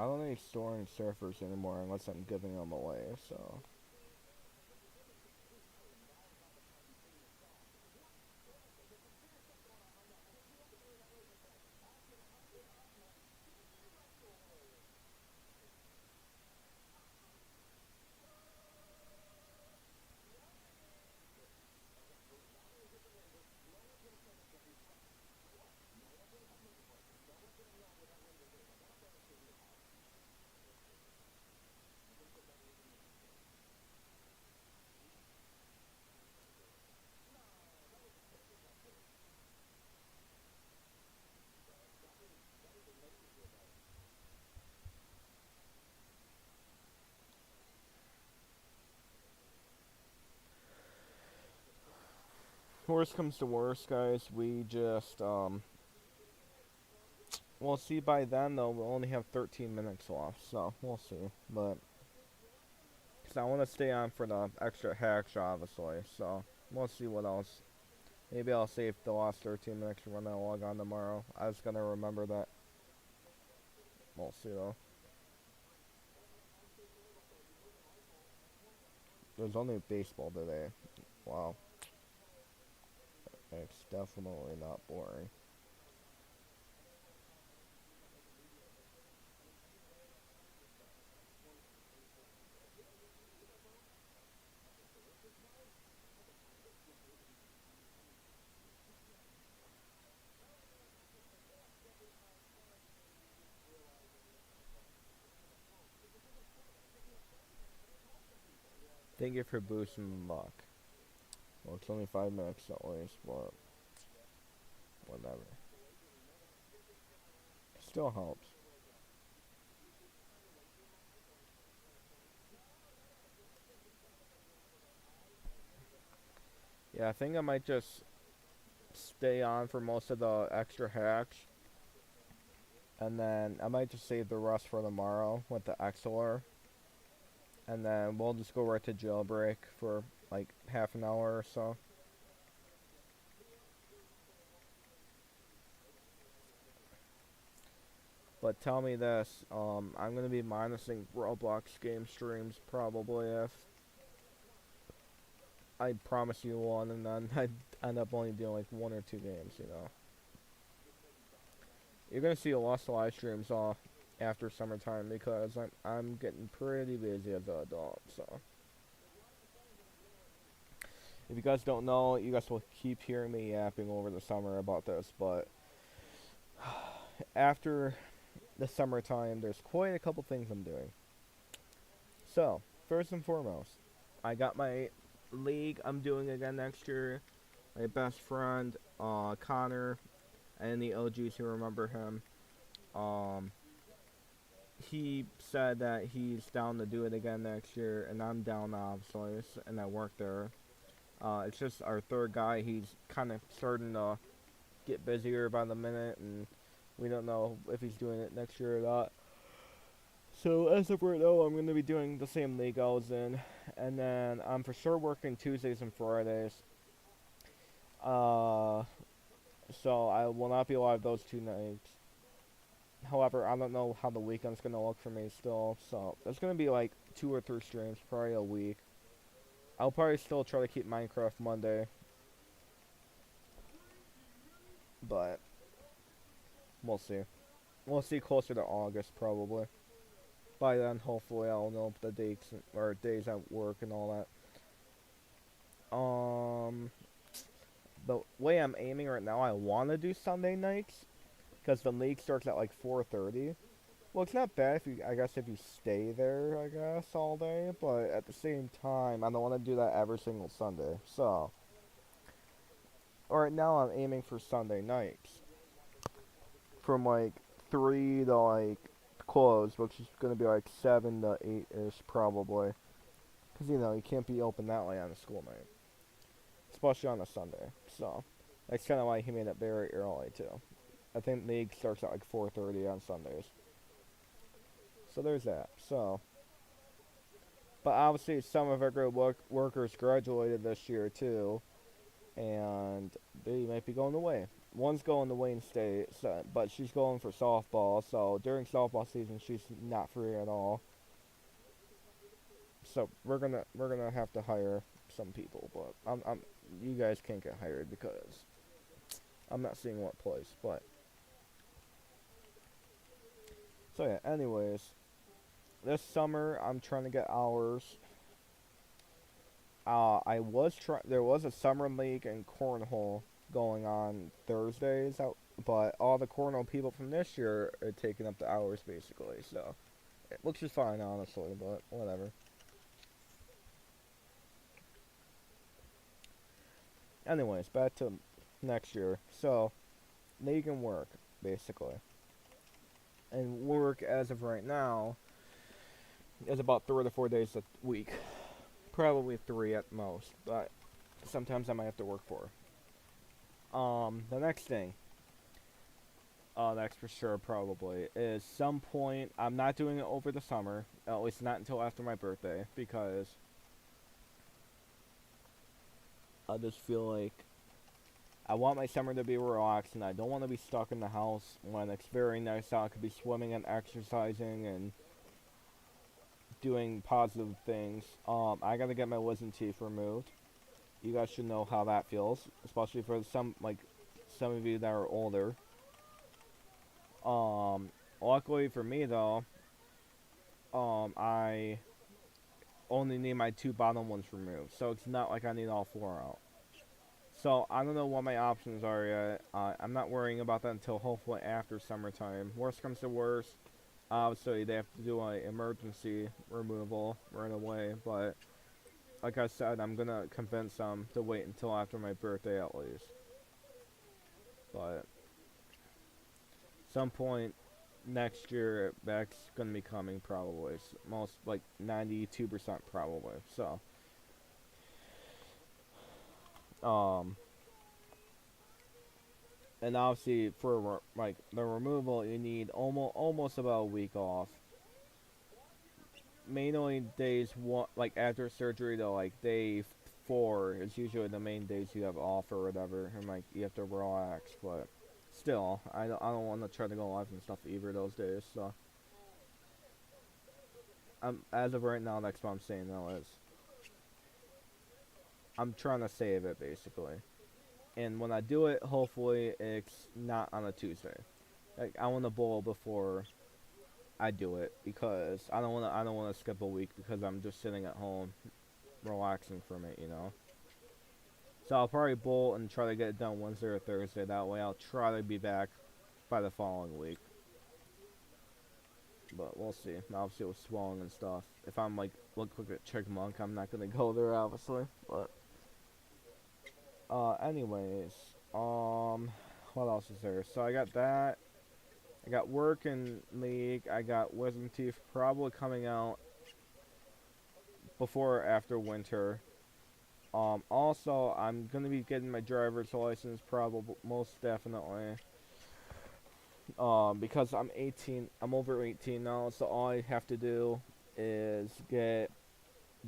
don't need storing surfers anymore unless I'm giving them away, so. Worst comes to worst, guys, we just, we'll see by then, though, we'll only have 13 minutes left, so we'll see. But, because I want to stay on for the extra hacks, obviously, so we'll see what else. Maybe I'll save the last 13 minutes for when I log on tomorrow. I was going to remember that. We'll see, though. There's only baseball today. Wow. It's definitely not boring. Thank you for boosting the luck. Well, it's only 5 minutes at least, but whatever. Still helps. Yeah, I think I might just stay on for most of the extra hacks. And then I might just save the rest for tomorrow with the XLR. And then we'll just go right to jailbreak for like half an hour or so. But tell me this, I'm gonna be minusing Roblox game streams probably if I promise you one and then I'd end up only doing like 1 or 2 games, you know. You're gonna see a lot of live streams after summertime because I'm getting pretty busy as an adult, so. If you guys don't know, you guys will keep hearing me yapping over the summer about this, but after the summertime, there's quite a couple things I'm doing. So, first and foremost, I got my league I'm doing again next year. My best friend, Connor, and the OGs who remember him, um, he said that he's down to do it again next year, and I'm down obviously, and I work there. It's just our third guy. He's kind of starting to get busier by the minute, and we don't know if he's doing it next year or not. So as of right now, I'm going to be doing the same league I was in, and then I'm for sure working Tuesdays and Fridays. Uh, so I will not be live those 2 nights. However, I don't know how the weekend's going to look for me still, so there's going to be like 2 or 3 streams, probably a week. I'll probably still try to keep Minecraft Monday, but we'll see. We'll see closer to August probably. By then, hopefully, I'll know the dates or days at work and all that. The way I'm aiming right now, I want to do Sunday nights because the league starts at like 4:30. Well, it's not bad if you, I guess, if you stay there, I guess, all day. But at the same time, I don't want to do that every single Sunday. So, right now, I'm aiming for Sunday nights from like 3 to like close, which is going to be like 7 to 8-ish probably. Because, you know, you can't be open that late on a school night. Especially on a Sunday. So, that's kind of why he made it very early, too. I think the league starts at like 4:30 on Sundays. So there's that. So, but obviously some of our good workers graduated this year, too. And they might be going away. one's going to Wayne State, so, but she's going for softball. So during softball season, she's not free at all. So we're gonna have to hire some people, but you guys can't get hired because I'm not seeing what place. But so yeah. Anyways, this summer I'm trying to get hours. There was a summer league in cornhole going on Thursdays out, but all the cornhole people from this year are taking up the hours basically. So which is fine honestly, but whatever. Anyways, back to next year. So league and work basically, and work as of right now is about 3 to 4 days a week, probably 3 at most, but sometimes I might have to work 4. The next thing, that's for sure probably, is some point, I'm not doing it over the summer, at least not until after my birthday, because I just feel like I want my summer to be relaxed, and I don't want to be stuck in the house when it's very nice out. I could be swimming and exercising and doing positive things. I gotta get my wisdom teeth removed. You guys should know how that feels, especially for some of you that are older. Luckily for me though, I only need my 2 bottom ones removed, so it's not like I need all 4 out. So I don't know what my options are yet. I'm not worrying about that until hopefully after summertime. Worst comes to worst, obviously they have to do an emergency removal right away. But like I said, I'm gonna convince them to wait until after my birthday at least. But some point next year, that's gonna be coming probably. Most like 92% probably. So um. And obviously, for like the removal, you need almost about a week off. Mainly days one, like after surgery, though, like day 4 is usually the main days you have off or whatever, and like you have to relax. But still, I don't want to try to go live and stuff either those days. So as of right now, that's what I'm saying though is I'm trying to save it basically. And when I do it, hopefully it's not on a Tuesday. Like I want to bowl before I do it because I don't want to skip a week because I'm just sitting at home relaxing from it, you know. So I'll probably bowl and try to get it done Wednesday or Thursday. That way I'll try to be back by the following week. But we'll see. Obviously with swelling and stuff. If I'm like look at Chickamauga, I'm not gonna go there obviously. But anyways, what else is there? So I got that. I got work and league. I got wisdom teeth probably coming out before or after winter. Also, I'm gonna be getting my driver's license probably most definitely. Because I'm 18, I'm over 18 now, so all I have to do is get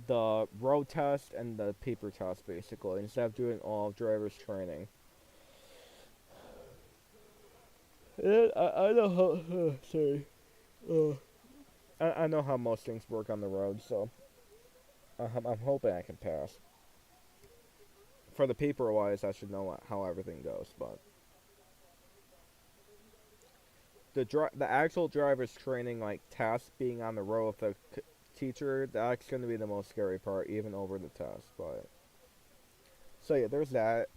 the road test and the paper test basically instead of doing all of driver's training. And I know how. Sorry. Uh, I know how most things work on the road, so I'm hoping I can pass. For the paper wise, I should know how everything goes, but the actual driver's training, like test being on the road with the teacher, that's gonna be the most scary part, even over the test. But so yeah, there's that.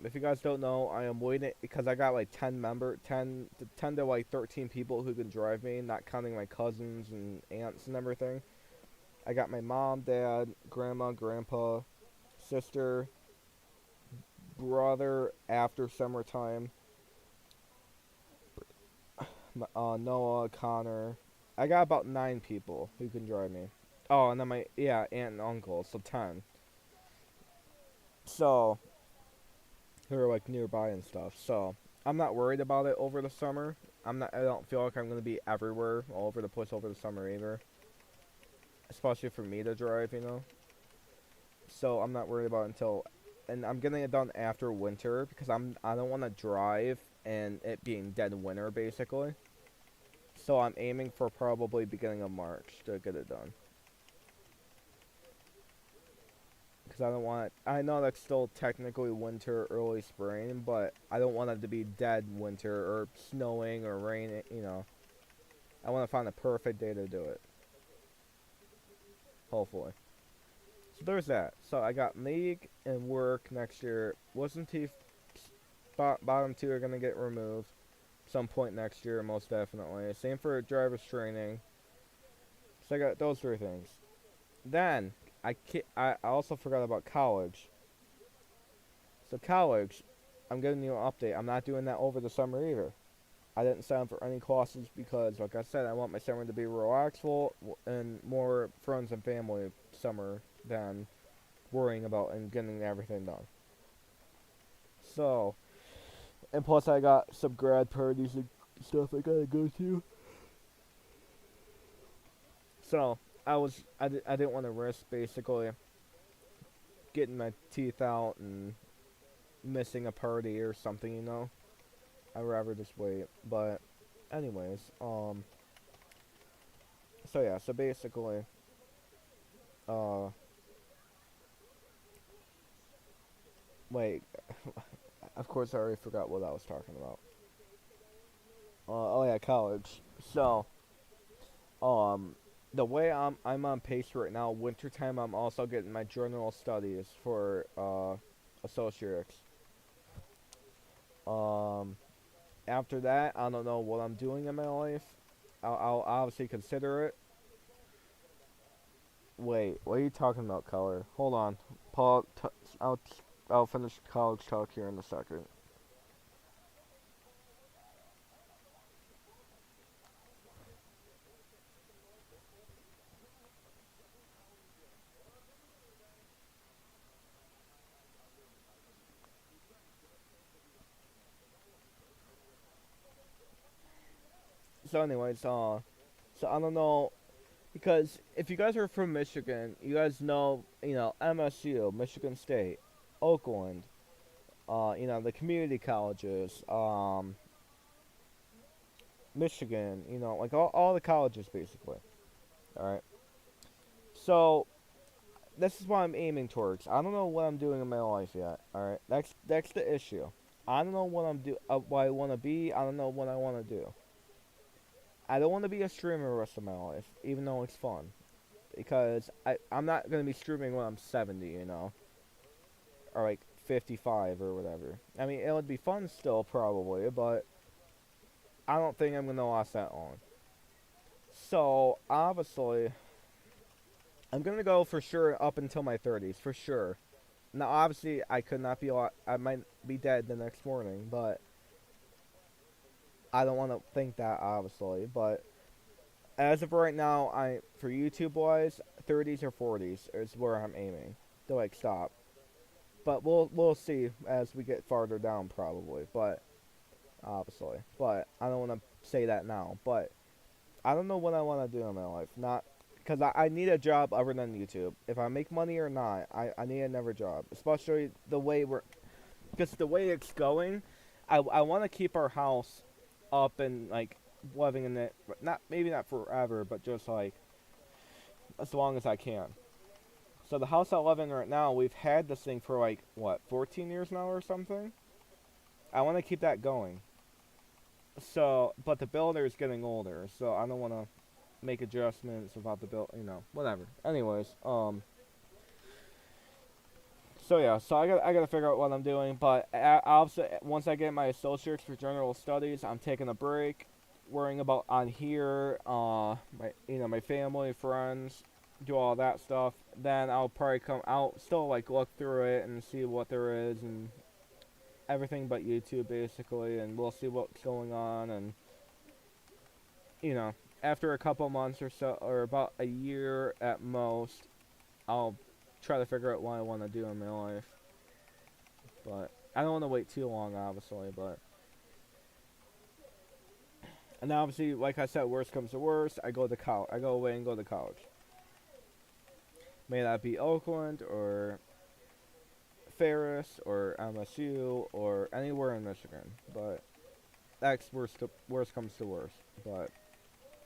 If you guys don't know, I am waiting because I got like 10 to like 13 people who can drive me, not counting my cousins and aunts and everything. I got my mom, dad, grandma, grandpa, sister, brother after summertime, Noah, Connor. I got about 9 people who can drive me. Oh, and then my aunt and uncle, so 10. So who are like nearby and stuff. So I'm not worried about it over the summer. I don't feel like I'm gonna be everywhere, all over the place over the summer either. Especially for me to drive, you know. So I'm not worried about it until and I'm getting it done after winter because I don't want to drive and it being dead winter basically. So I'm aiming for probably beginning of March to get it done. Because I don't want. I know that's still technically winter, early spring, but I don't want it to be dead winter or snowing or raining. I want to find the perfect day to do it. Hopefully. So there's that. So I got league and work next year. Wasn't T bottom two are gonna get removed some point next year, most definitely. Same for driver's training. So I got those three things. Then I also forgot about college. So college, I'm giving you an update. I'm not doing that over the summer either. I didn't sign up for any classes because, like I said, I want my summer to be relaxful and more friends and family summer than worrying about and getting everything done. So, and plus I got some grad parties and stuff I gotta go to. So, I didn't want to risk basically getting my teeth out and missing a party or something. I'd rather just wait. But, anyways, so yeah, so basically, wait, of course I already forgot what I was talking about. Oh yeah, college. So, um, the way I'm on pace right now, wintertime, I'm also getting my general studies for, associates. Um, After that, I don't know what I'm doing in my life. I'll obviously consider it. Wait, what are you talking about, color? Hold on, Paul. I'll finish college talk here in a second. So, anyways, so I don't know because if you guys are from Michigan, you guys know, MSU, Michigan State, Oakland, the community colleges, Michigan, like all the colleges basically. All right. So this is what I'm aiming towards. I don't know what I'm doing in my life yet. All right. That's the issue. I don't know what I want to be. I don't know what I want to do. I don't want to be a streamer the rest of my life, even though it's fun. Because I'm not going to be streaming when I'm 70. Or like 55 or whatever. I mean, it would be fun still, probably, but I don't think I'm going to last that long. So, obviously, I'm going to go for sure up until my 30s, for sure. Now, obviously, I could not be, I might be dead the next morning, but I don't want to think that, obviously, but as of right now, for YouTube wise, 30s or 40s is where I'm aiming to like stop. But we'll see as we get farther down probably. But obviously, but I don't want to say that now. But I don't know what I want to do in my life. Not because I need a job other than YouTube. If I make money or not, I need another job. Especially because the way it's going, I want to keep our house up and like living in it, maybe not forever, but just like as long as I can. So the house I live in right now, we've had this thing for like what, 14 years now or something. I want to keep that going. So, but the builder is getting older, so I don't want to make adjustments about the whatever. Anyways, so yeah, so I gotta figure out what I'm doing, but obviously once I get my associates for general studies, I'm taking a break, worrying about on here, my family, friends, do all that stuff. Then I'll probably come out, still like look through it and see what there is and everything but YouTube basically, and we'll see what's going on. And after a couple months or so, or about a year at most, I'll try to figure out what I want to do in my life. But I don't want to wait too long, obviously. But and obviously, like I said, worst comes to worst, I go to college. I go away and go to college. May that be Oakland or Ferris or MSU or anywhere in Michigan. But that's worst comes to worst. But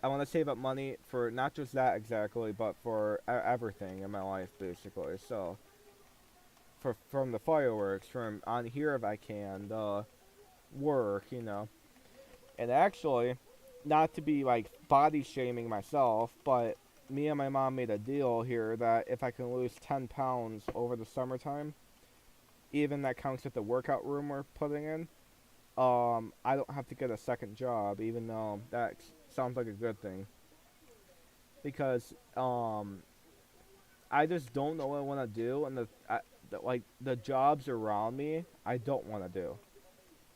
I want to save up money for not just that exactly, but for everything in my life basically. So from the fireworks, from on here if I can, the work, and actually, not to be like body shaming myself, but me and my mom made a deal here that if I can lose 10 pounds over the summertime, even that counts at the workout room we're putting in, I don't have to get a second job, even though that sounds like a good thing. Because, I just don't know what I want to do, and the jobs around me, I don't want to do.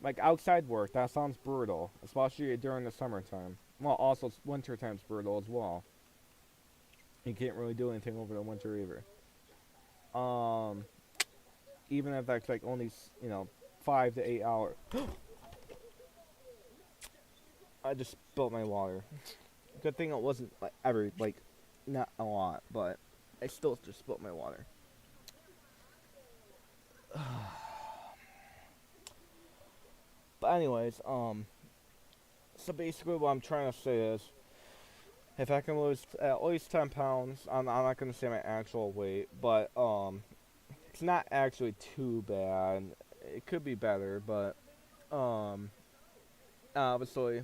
Like outside work, that sounds brutal, especially during the summertime. Well, also winter time's brutal as well. You can't really do anything over the winter either. Um, Even if that's like only 5 to 8 hours. I just spilled my water. Good thing it wasn't like not a lot, but I still just spilled my water. But anyways, so basically what I'm trying to say is, if I can lose at least 10 pounds, I'm not gonna say my actual weight, but it's not actually too bad. It could be better, but um, obviously,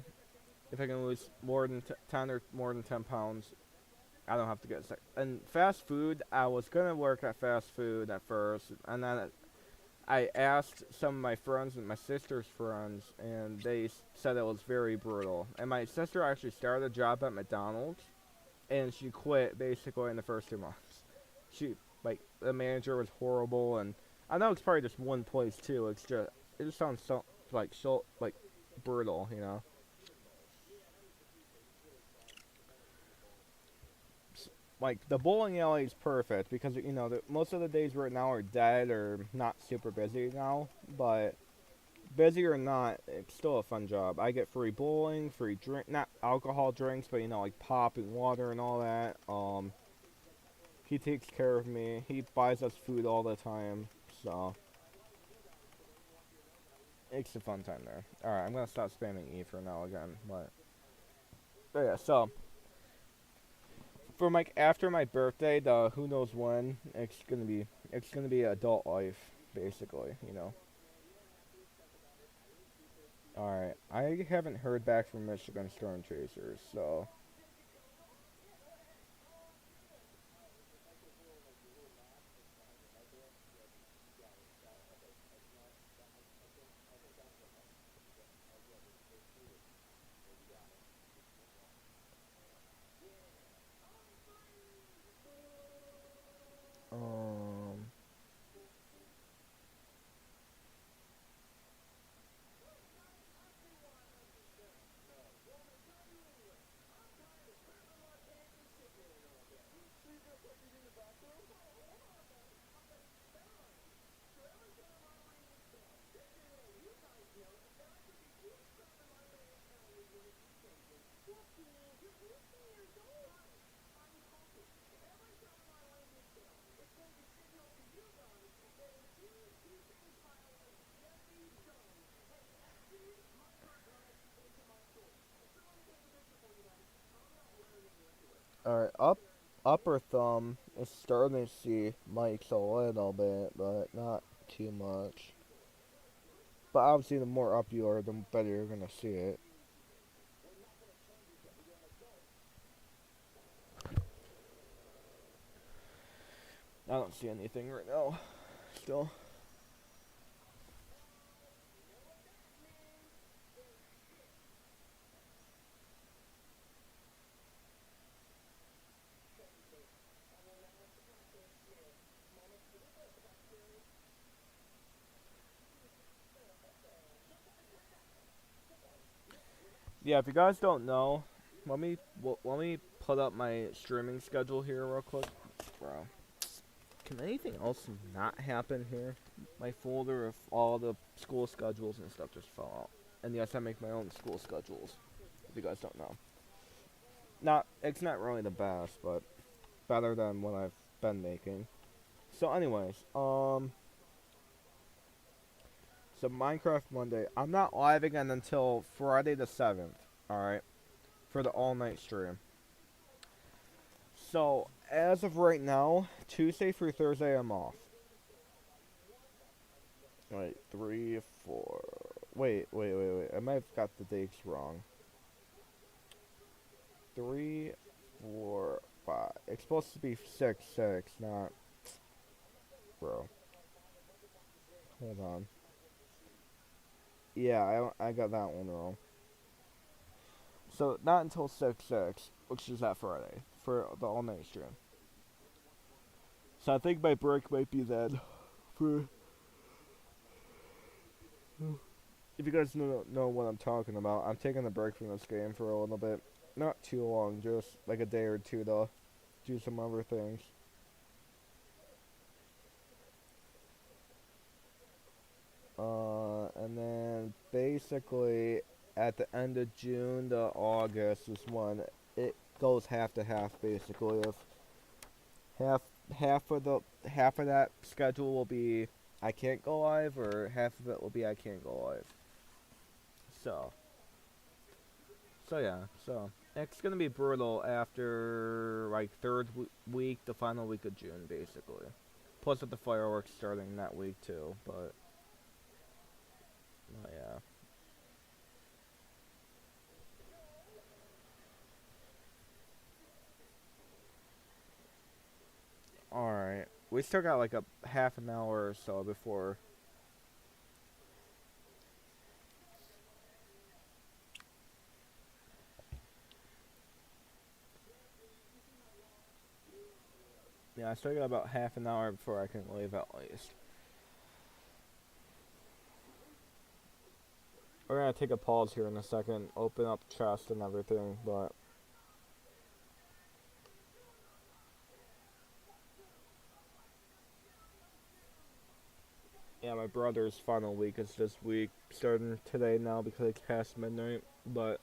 if I can lose more than 10 or more than 10 pounds, I don't have to get sick. And fast food, I was gonna work at fast food at first, and then I asked some of my friends and my sister's friends, and they said it was very brutal. And my sister actually started a job at McDonald's, and she quit basically in the first 2 months. She the manager was horrible, and I know it's probably just one place too. It just sounds so brutal, Like the bowling alley is perfect because most of the days right now are dead or not super busy now, but busy or not, it's still a fun job. I get free bowling, free drink, not alcohol drinks, but like pop and water and all that. He takes care of me. He buys us food all the time, so it's a fun time there. All right, I'm gonna stop spamming E for now again, but yeah. So for after my birthday, the who knows when, it's gonna be adult life basically. All right, I haven't heard back from Michigan Storm Chasers, so. Um, all right, upper thumb is starting to see Mike's a little bit, but not too much. But obviously, the more up you are, the better you're gonna see it. I don't see anything right now. Still. Yeah, if you guys don't know, let me put up my streaming schedule here real quick, bro. Can anything else not happen here? My folder of all the school schedules and stuff just fell out. And yes, I make my own school schedules. If you guys don't know, it's not really the best, but better than what I've been making. So, anyways, So Minecraft Monday. I'm not live again until Friday the 7th. Alright. For the all night stream. So, as of right now, Tuesday through Thursday I'm off. Wait, 3, 4. Wait. I might have got the dates wrong. 3, 4, 5. It's supposed to be 6, 6, not. Bro. Hold on. Yeah, I got that one wrong. So, not until 6, 6, which is that Friday, for the all night stream. So, I think my break might be then. For. If you guys know what I'm talking about, I'm taking a break from this game for a little bit. Not too long, just like a day or two to do some other things. And then basically at the end of June to August is when it goes half to half. Basically, if half half of that schedule will be I can't go live, or half of it will be I can't go live. So. So yeah, so it's gonna be brutal after like third week, the final week of June, basically. Plus with the fireworks starting that week too, but yeah. All right, we still got like a half an hour or so before. Yeah, I still got about half an hour before I can leave at least. We're gonna take a pause here in a second, open up chest and everything, but yeah, my brother's final week is this week, starting today now because it's past midnight, but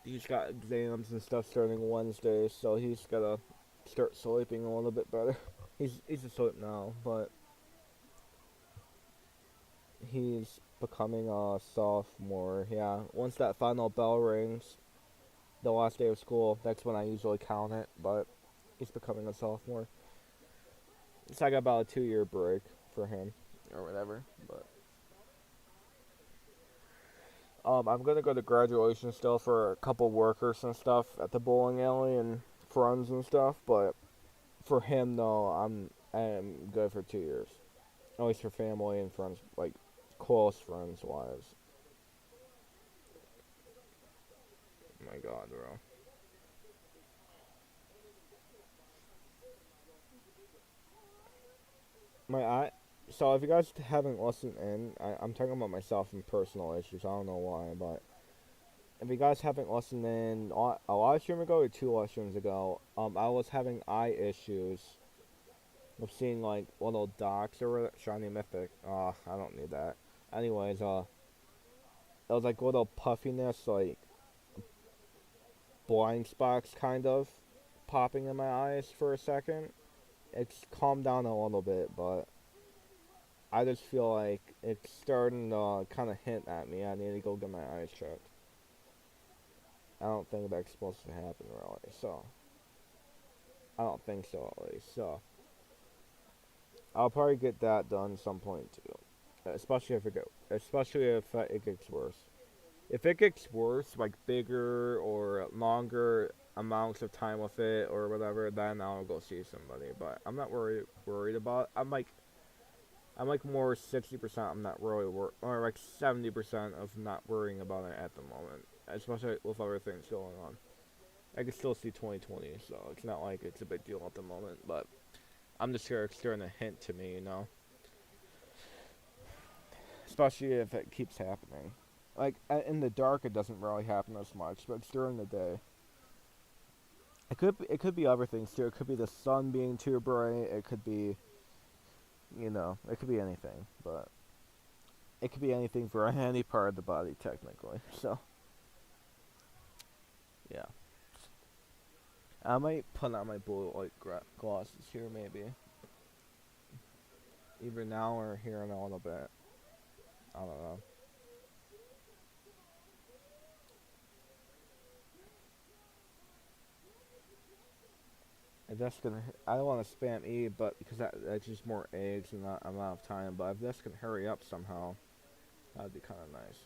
he's got exams and stuff starting Wednesday, so he's gotta start sleeping a little bit better. He's asleep now, but he's becoming a sophomore. Yeah, once that final bell rings, the last day of school, that's when I usually count it. But he's becoming a sophomore. It's like about a 2-year break for him, or whatever. But I'm gonna go to graduation still for a couple workers and stuff at the bowling alley and friends and stuff. But for him though, I am good for 2 years. At least for family and friends, like close friends wise. Oh my god, bro. My eye. So if you guys haven't listened in, I'm talking about myself and personal issues. I don't know why, but if you guys haven't listened in a live stream ago or 2 live streams ago, I was having eye issues of seeing like little dots or shiny mythic. I don't need that. Anyways, it was like little puffiness, like blind spots, kind of popping in my eyes for a second. It's calmed down a little bit, but I just feel like it's starting to kind of hint at me. I need to go get my eyes checked. I don't think that's supposed to happen, really. So, I don't think so, at least. So, I'll probably get that done some point too. Especially if it gets worse. If it gets worse, like bigger or longer amounts of time with it or whatever, then I'll go see somebody. But I'm not worried about it. I'm like more 60%. I'm not really or like 70% of not worrying about it at the moment, especially with other things going on. I can still see 2020, so it's not like it's a big deal at the moment. But I'm just sure it's starting to hint to me, especially if it keeps happening. Like in the dark, it doesn't really happen as much, but it's during the day. It could be other things too. It could be the sun being too bright. It could be, it could be anything, but it could be anything for any part of the body technically. So, yeah. I might put on my blue light glasses here, maybe. either now or here in a little bit. I don't know. If that's gonna, I don't want to spam E, but because that's just more eggs and not amount of time. But if this can hurry up somehow, that'd be kind of nice.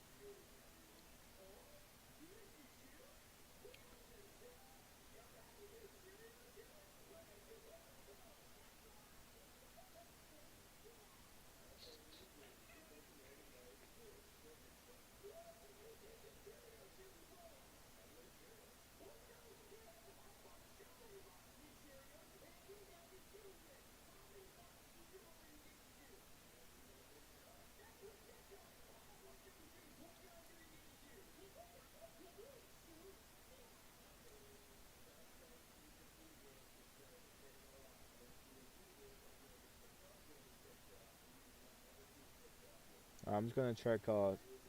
I'm just gonna check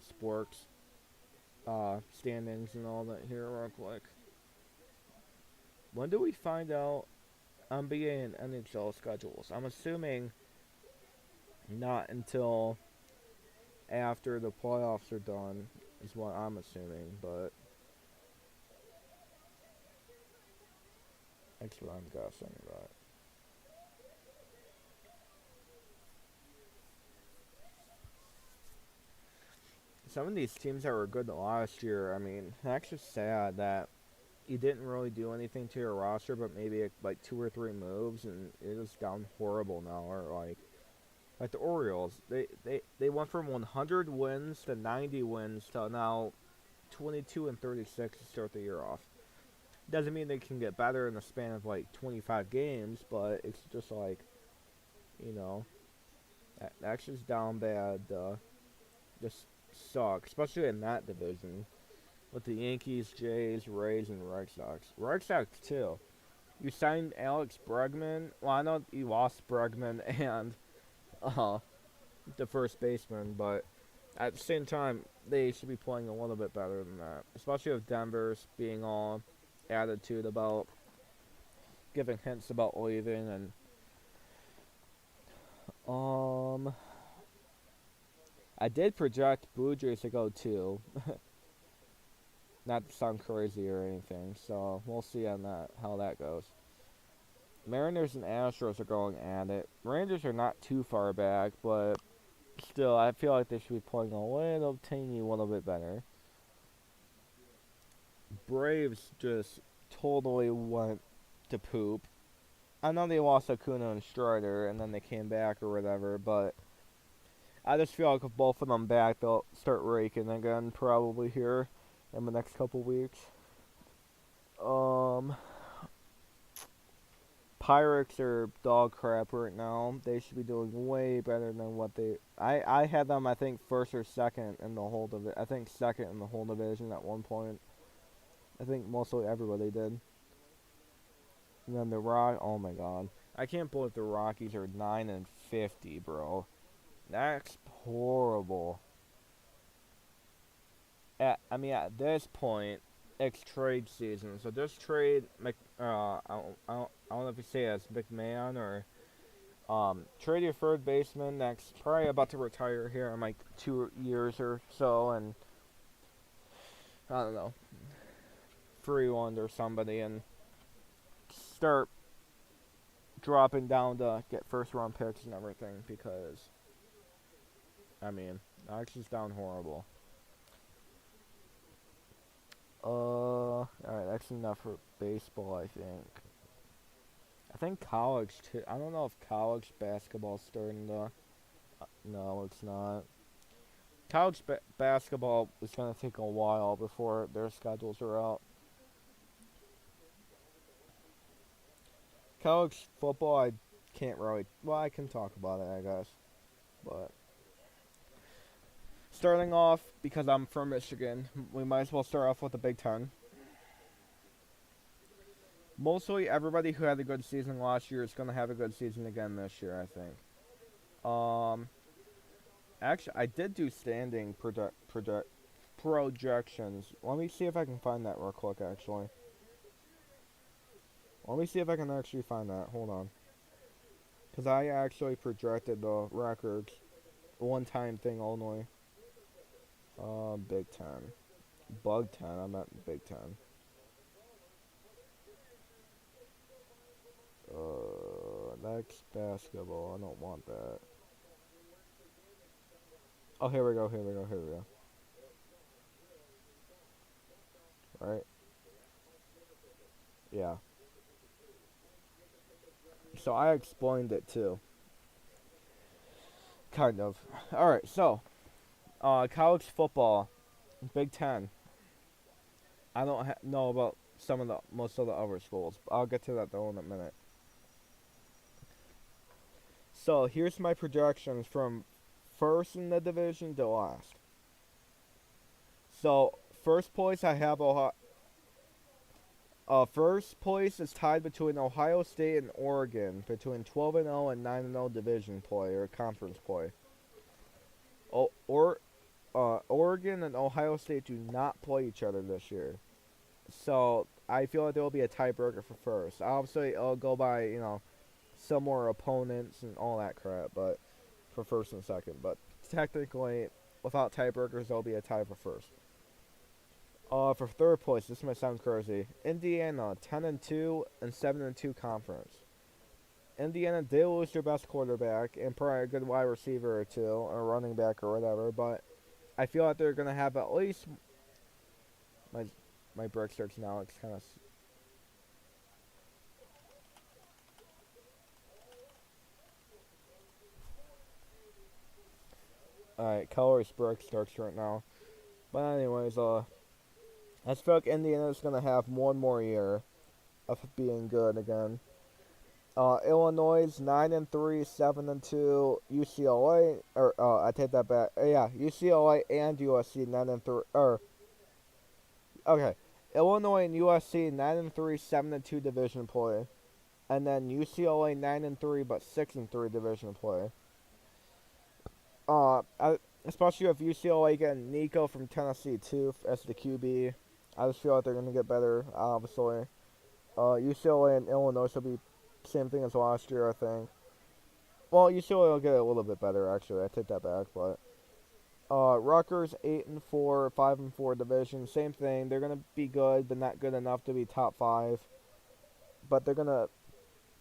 sports standings and all that here real quick. When do we find out NBA and NHL schedules? I'm assuming not until after the playoffs are done, is what I'm assuming, but that's what I'm guessing. But some of these teams that were good last year, I mean, that's just sad that you didn't really do anything to your roster, but maybe like 2 or 3 moves, and it is down horrible now. Or like the Orioles, they went from 100 wins to 90 wins to now 22 and 36 to start the year off. Doesn't mean they can get better in the span of like 25 games, but it's just like, you know, that's just down bad. Just suck, especially in that division with the Yankees, Jays, Rays, and Red Sox. Red Sox too. You signed Alex Bregman. Well, I know you lost Bregman and uh, the first baseman, but at the same time, they should be playing a little bit better than that. Especially with Denver's being all attitude about giving hints about leaving and I did project Blue Jays to go too. Not to sound crazy or anything, so we'll see on that how that goes. Mariners and Astros are going at it. Rangers are not too far back, but still, I feel like they should be playing a little bit better. Braves just totally went to poop. I know they lost Acuna and Strider, and then they came back or whatever, but I just feel like with both of them back, they'll start raking again probably here in the next couple weeks. Um, Pirates are dog crap right now. They should be doing way better than what they. I had them, I think, first or second in the whole division. I think second in the whole division at one point. I think mostly everybody did. And then the Rock. Oh my God, I can't believe the Rockies are 9-50, bro. That's horrible. At this point, it's trade season. So just trade I don't know if you say it as McMahon or trade your third baseman that's probably about to retire here in like 2 years or so, and I don't know, Freeland or somebody, and start dropping down to get first round picks and everything because that's just down horrible. Alright, that's enough for baseball, I think. I think college too. I don't know if college basketball's starting to. No, it's not. College basketball is gonna take a while before their schedules are out. College football, I can't really. Well, I can talk about it, I guess. But starting off, because I'm from Michigan, we might as well start off with the Big Ten. Mostly everybody who had a good season last year is going to have a good season again this year, I think. Actually, I did do standing projections. Let me see if I can find that real quick, actually. Let me see if I can actually find that. Hold on. Because I actually projected the records. One time thing only. Big Ten. Bug Ten, I meant Big Ten. Next basketball. I don't want that. Oh, here we go, here we go, here we go. Right? Yeah. So I explained it too. Kind of. Alright, so, college football. Big Ten. I don't know about most of the other schools, but I'll get to that though in a minute. So here's my projections from first in the division to last. So first place I have Ohio. First place is tied between Ohio State and Oregon, between 12-0 and 9-0 division play or conference play. Oregon and Ohio State do not play each other this year, so I feel like there will be a tiebreaker for first. Obviously, it'll go by some more opponents and all that crap, but for first and second. But technically, without tiebreakers, there'll be a tie for first. For third place, this might sound crazy. Indiana, 10-2 and 7-2 conference. Indiana did lose their best quarterback and probably a good wide receiver or two, or running back or whatever, but I feel like they're gonna have at least my brick starts now. It's kind of. Alright, colors brick starts right now. But anyways, I just feel like Indiana's gonna have one more year of being good again. Illinois 9-3, 7-2. UCLA, or I take that back. Yeah, UCLA and USC 9-3. Or okay, Illinois and USC 9-3, 7-2 division play, and then UCLA 9-3 but 6-3 division play. Especially with UCLA getting Nico from Tennessee too as the QB, I just feel like they're gonna get better. Obviously, UCLA and Illinois will be same thing as last year, I think. Well, UCLA will get a little bit better actually. I take that back, but Rutgers 8-4, 5-4 division, same thing. They're gonna be good, but not good enough to be top 5. But they're gonna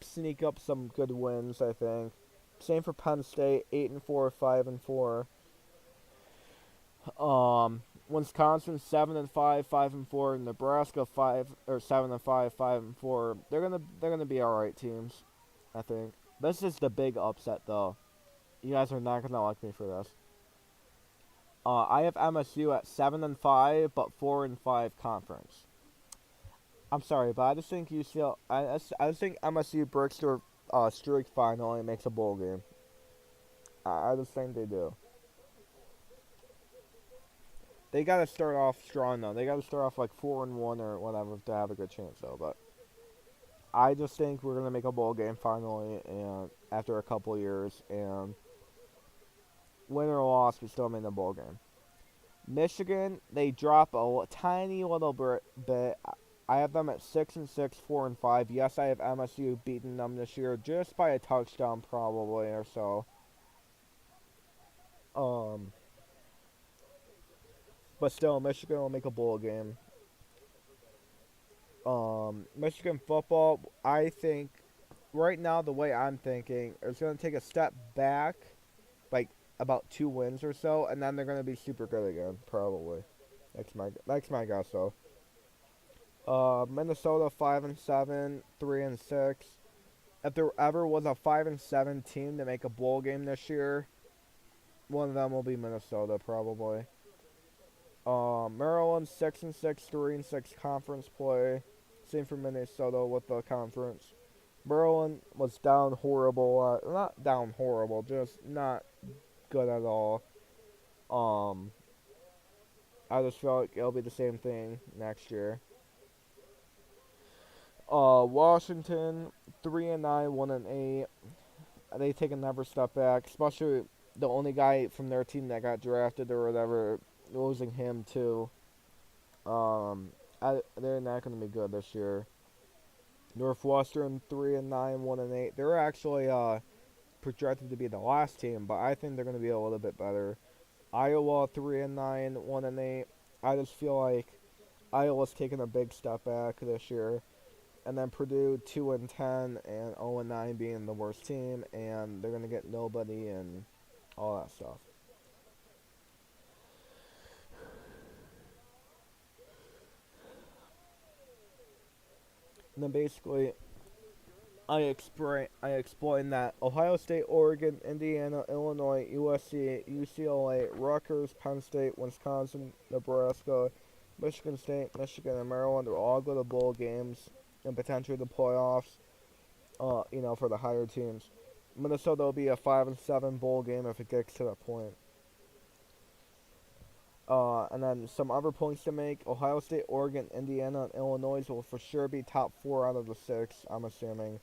sneak up some good wins, I think. Same for Penn State, 8-4, 5-4. Wisconsin 7-5, 5-4. Nebraska 7-5, 5-4. They're gonna be alright teams, I think. This is the big upset though. You guys are not gonna like me for this. I have MSU at 7-5, but 4-5 conference. I'm sorry, but I just think UCLA. I just think MSU breaks their streak finally and makes a bowl game. I just think they do. They gotta start off strong though. They gotta start off like 4-1 or whatever to have a good chance though. But I just think we're gonna make a bowl game finally, and after a couple years, and win or loss, we still made a bowl game. Michigan, they drop a tiny little bit. I have them at 6-6, 4-5. Yes, I have MSU beating them this year just by a touchdown probably or so. But still, Michigan will make a bowl game. Michigan football, I think, right now the way I'm thinking, is going to take a step back, like about 2 wins or so, and then they're going to be super good again, probably. That's my guess though. Minnesota 5-7, 3-6. If there ever was a 5-7 team to make a bowl game this year, one of them will be Minnesota probably. Maryland 6-6, 3-6 conference play. Same for Minnesota with the conference. Maryland was down horrible. Not down horrible, just not good at all. I just feel like it'll be the same thing next year. Washington 3-9, 1-8. They take another step back, especially the only guy from their team that got drafted or whatever, losing him too. They're not going to be good this year. Northwestern 3-9, 1-8. They're actually projected to be the last team, but I think they're going to be a little bit better. Iowa 3-9, 1-8. I just feel like Iowa's taking a big step back this year, and then Purdue 2-10 and 0-9 being the worst team, and they're going to get nobody and all that stuff. And then basically, I explain that Ohio State, Oregon, Indiana, Illinois, USC, UCLA, Rutgers, Penn State, Wisconsin, Nebraska, Michigan State, Michigan, and Maryland will all go to bowl games and potentially the playoffs. For the higher teams. Minnesota will be a 5-7 bowl game if it gets to that point. And then some other points to make: Ohio State, Oregon, Indiana, and Illinois will for sure be top 4 out of the 6. I'm assuming.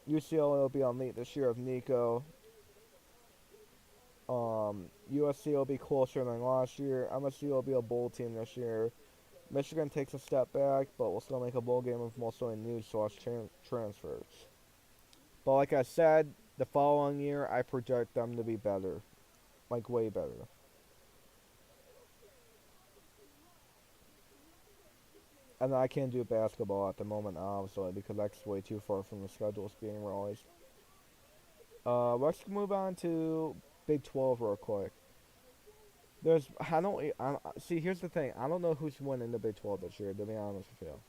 UCLA will be on elite this year of Nico. USC will be closer than last year. MSU will be a bowl team this year. Michigan takes a step back, but will still make a bowl game of mostly new transfers. But like I said, the following year I project them to be better, like way better. And I can't do basketball at the moment, obviously, because that's way too far from the schedules being released. Let's move on to Big 12 real quick. See, here's the thing. I don't know who's winning the Big 12 this year, to be honest with you.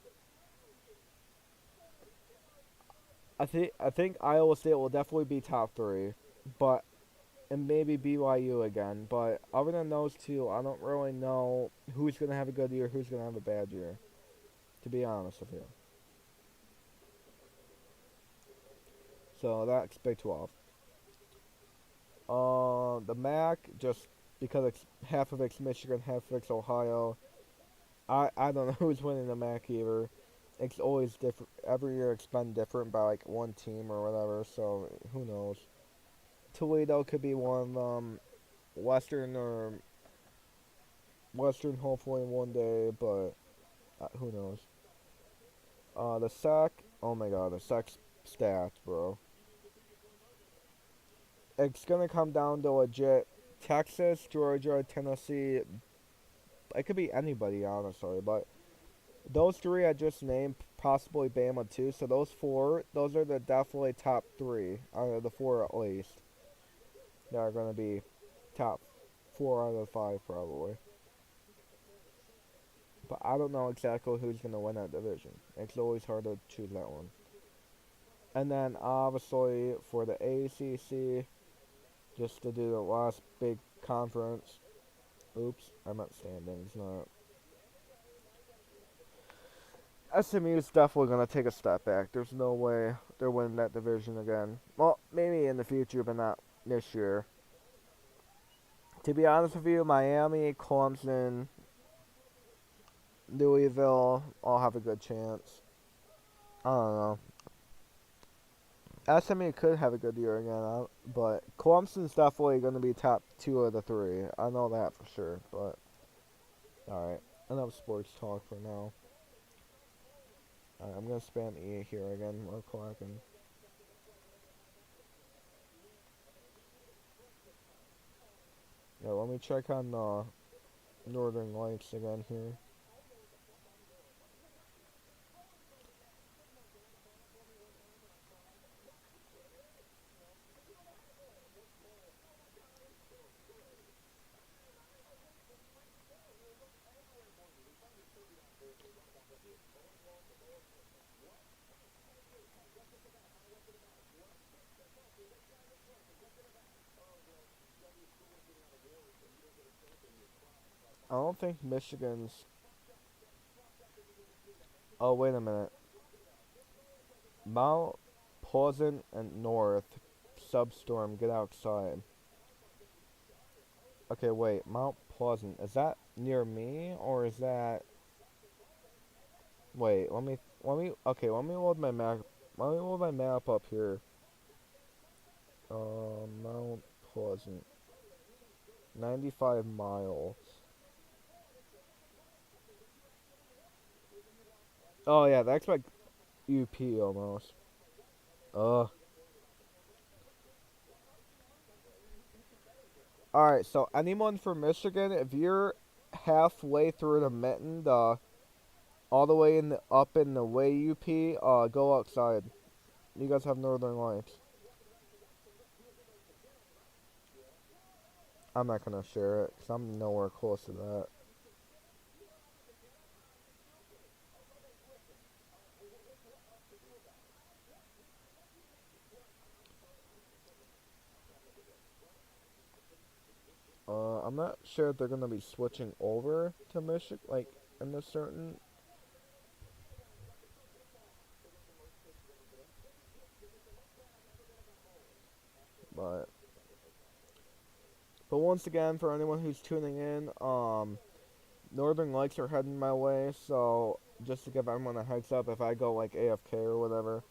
I think Iowa State will definitely be top 3, but and maybe BYU again. But other than those two, I don't really know who's gonna have a good year, who's gonna have a bad year. To be honest with you. So that's Big 12. The MAC, just because it's half of it's Michigan, half of it's Ohio. I don't know who's winning the MAC either. It's always different. Every year it's been different by like one team or whatever. So who knows? Toledo could be one of them. Western hopefully one day, but who knows? The SEC. Oh my God, the SEC stats, bro. It's gonna come down to legit Texas, Georgia, Tennessee. It could be anybody, honestly, but those 3 I just named, possibly Bama too. So those 4, those are the definitely top 3 out of the 4 at least. That are gonna be top 4 out of the 5 probably. But I don't know exactly who's gonna win that division. It's always hard to choose that one. And then obviously for the ACC, just to do the last big conference. Oops, I meant standings, not. SMU is definitely going to take a step back. There's no way they're winning that division again. Well, maybe in the future, but not this year. To be honest with you, Miami, Clemson, Louisville all have a good chance. I don't know. SMU could have a good year again, but Clemson's definitely going to be top 2 of the 3. I know that for sure, but alright. Enough sports talk for now. Alright, I'm going to spam E here again real quick. Yeah, let me check on Northern Lights again here. I don't think Michigan's... Oh, wait a minute. Mount Pleasant and North. Substorm, get outside. Okay, wait. Mount Pleasant. Is that near me? Or is that... Wait, let me load my map. Let me load my map up here. Mount Pleasant. 95 miles. Oh yeah, that's like UP almost. Alright, so anyone from Michigan, if you're halfway through the mitten, all the way up in the way you pee, go outside. You guys have northern lights. I'm not gonna share it, because I'm nowhere close to that. I'm not sure if they're gonna be switching over to Michigan, like, in a certain, but once again, for anyone who's tuning in, Northern Lights are heading my way, so just to give everyone a heads up, if I go like AFK or whatever,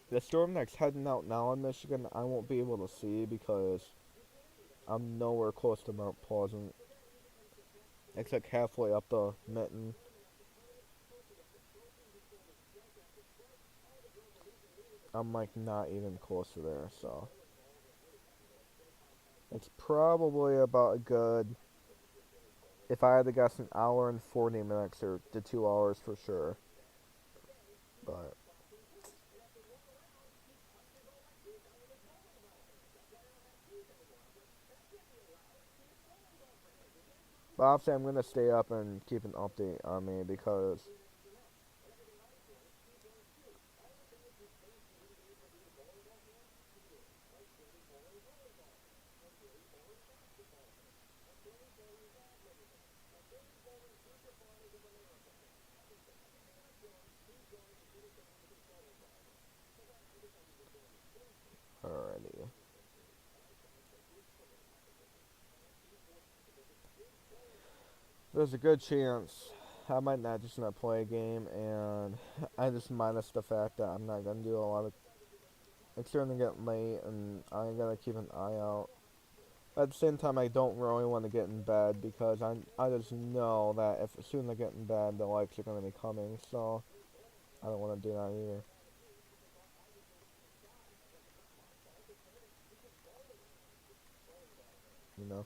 the storm that's heading out now in Michigan, I won't be able to see because I'm nowhere close to Mount Pleasant. It's like halfway up the mitten. I'm like not even close to there, so it's probably about a good, if I had to guess, an hour and 40 minutes or to 2 hours for sure. But obviously, I'm gonna stay up and keep an update on me because alrighty. There's a good chance I might not just not play a game, and I just minus the fact that I'm not gonna do a lot of. It's starting to get late, and I gotta keep an eye out. At the same time, I don't really want to get in bed because I just know that if as soon as I get in bed, the lights are gonna be coming. So I don't want to do that either. You know.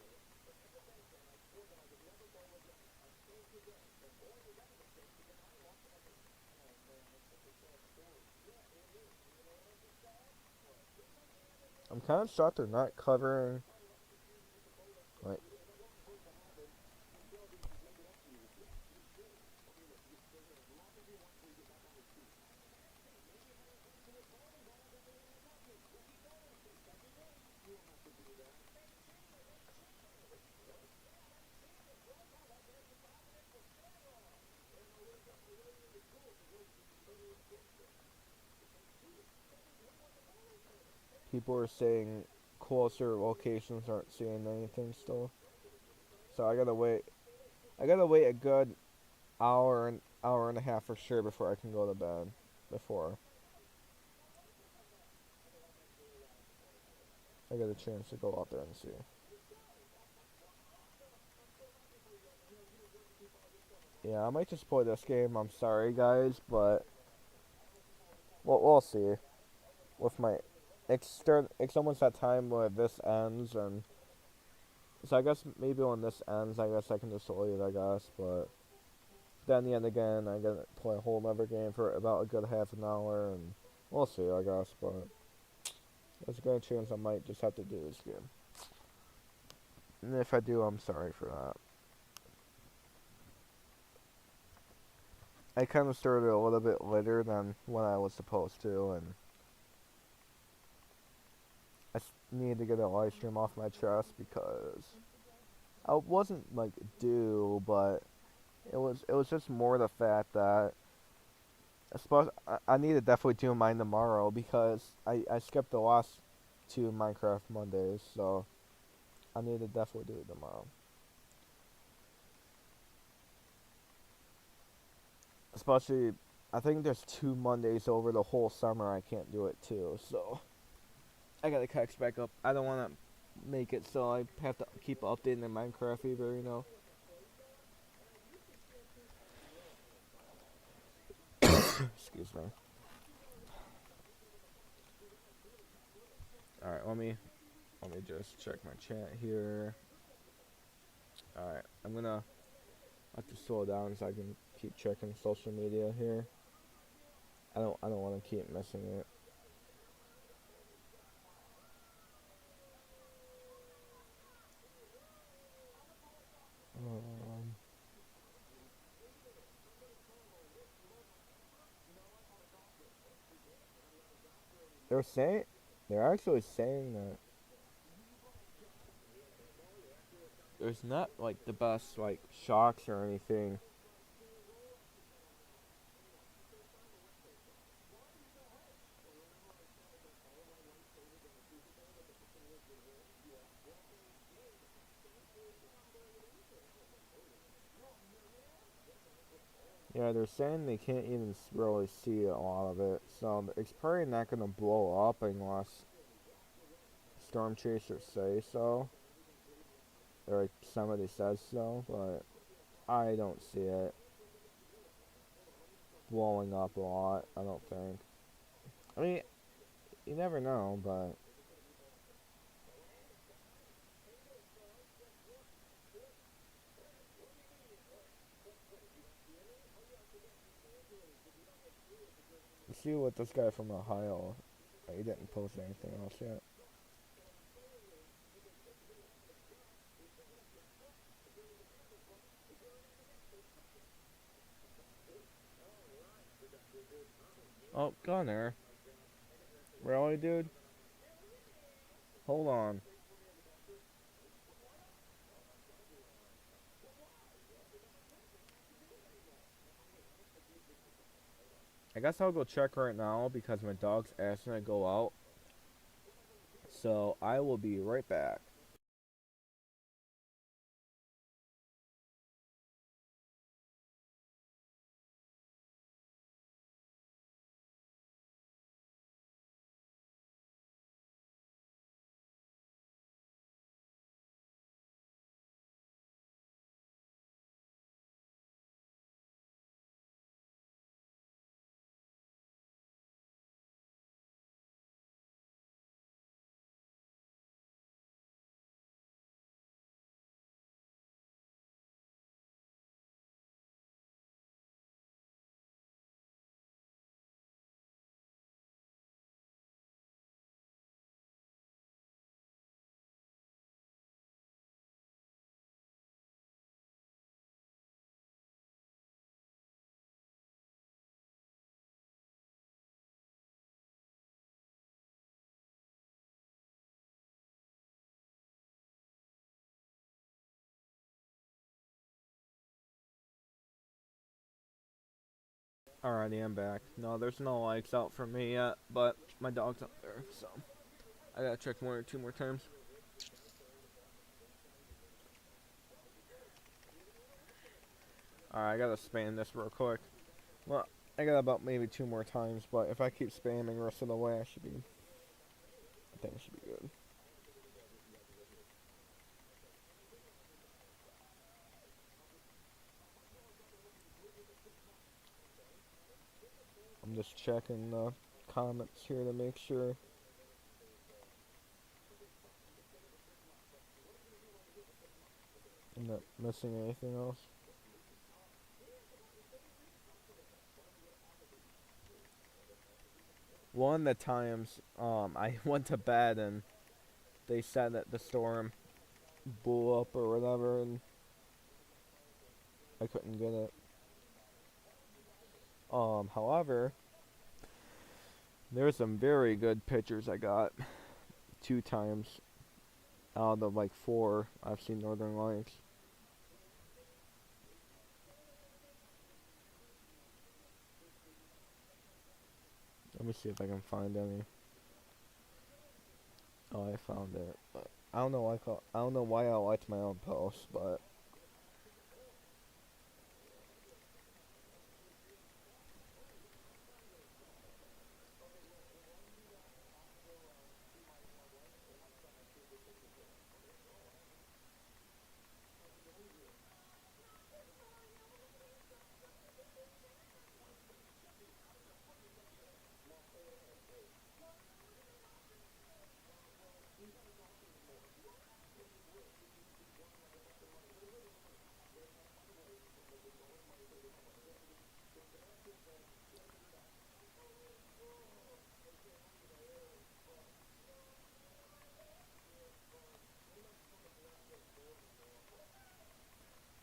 I'm kind of shocked they're not covering like people are saying closer locations aren't seeing anything still. So I gotta wait. I gotta wait a good hour and a half for sure before I can go to bed. Before I get a chance to go out there and see. Yeah, I might just play this game. I'm sorry, guys, but we'll see. With my, it's almost that time where this ends, and so I guess maybe when this ends, I guess I can just leave. I guess, but then the end again, I gotta play a whole other game for about a good half an hour, and we'll see. I guess, but there's a good chance I might just have to do this game. And if I do, I'm sorry for that. I kind of started a little bit later than when I was supposed to, and I needed to get a live stream off my chest because I wasn't like due, but it was just more the fact that I suppose I need to definitely do mine tomorrow because I skipped the last two Minecraft Mondays, so I need to definitely do it tomorrow. Especially, I think there's 2 Mondays over the whole summer I can't do it too. So I gotta catch back up. I don't want to make it so I have to keep updating the Minecraft fever. Excuse me. All right, let me just check my chat here. All right, I'm gonna have to slow down so I can keep checking social media here. I don't want to keep missing it. Um, they're saying, they're actually saying that there's not like the best like shocks or anything. Yeah, they're saying they can't even really see a lot of it, so it's probably not gonna blow up unless storm chasers say so, or like somebody says so. But I don't see it blowing up a lot. I don't think. I mean, you never know, but let's see what this guy from Ohio. He didn't post anything else yet. Oh, Gunner, really, dude? Hold on. I guess I'll go check right now because my dog's asking to go out. So I will be right back. Alrighty, I'm back. No, there's no likes out for me yet, but my dog's up there, so I gotta check one or two more times. Alright, I gotta spam this real quick. Well, I got about maybe two more times, but if I keep spamming the rest of the way, I think I should be good. I'm just checking the comments here to make sure I'm not missing anything else. One of the times, I went to bed and they said that the storm blew up or whatever, and I couldn't get it. However, there's some very good pictures I got 2 times out of like 4 I've seen Northern Lights. Let me see if I can find any. Oh, I found it, but I don't know why I liked my own post, but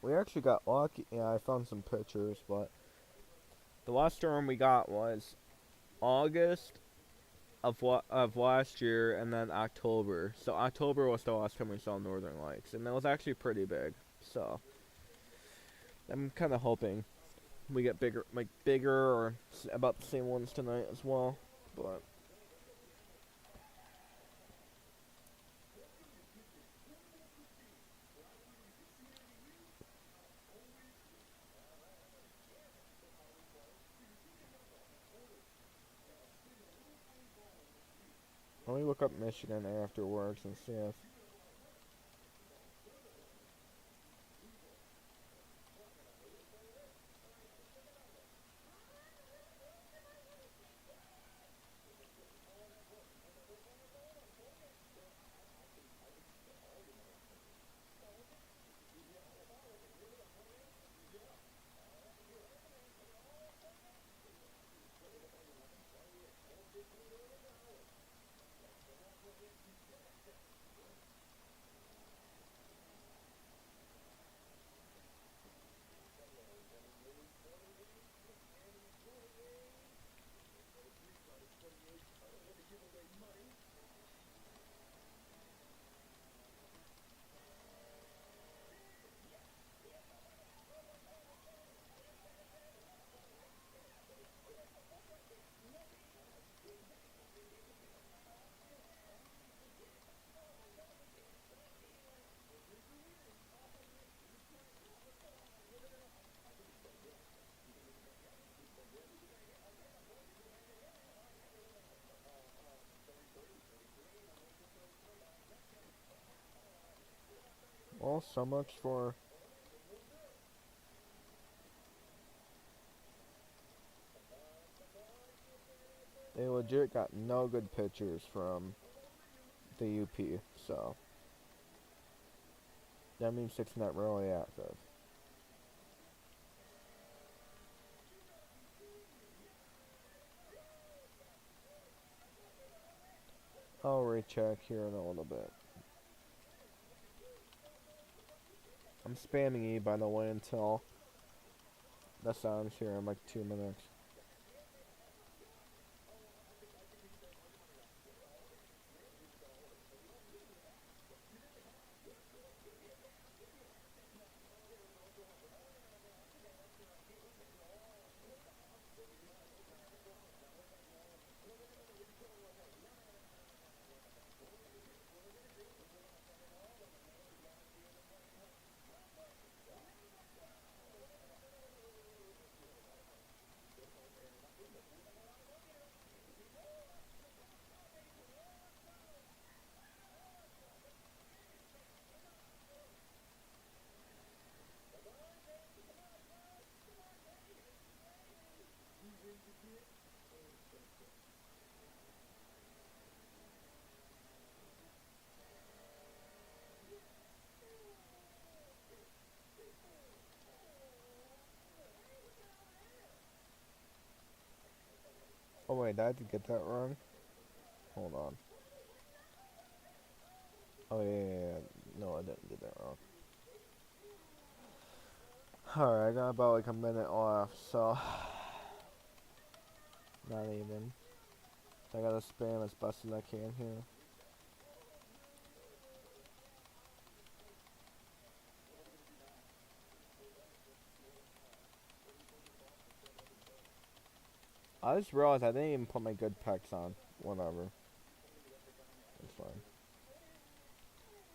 we actually got lucky. Yeah, I found some pictures, but the last storm we got was August of last year, and then October. So October was the last time we saw Northern Lights, and that was actually pretty big. So I'm kind of hoping we get bigger, like bigger or about the same ones tonight as well. But let me look up Michigan afterwards and see if. Well, so much for. They legit got no good pictures from the UP, so that means it's not really active. I'll recheck here in a little bit. I'm spamming E, by the way, until the sound's here in like 2 minutes. Oh wait, I had to get that wrong? Hold on. Oh yeah. No, I didn't get that wrong. Alright, I got about like a minute left, so not even. I gotta spam as best as I can here. I just realized I didn't even put my good pecs on. Whatever. It's fine.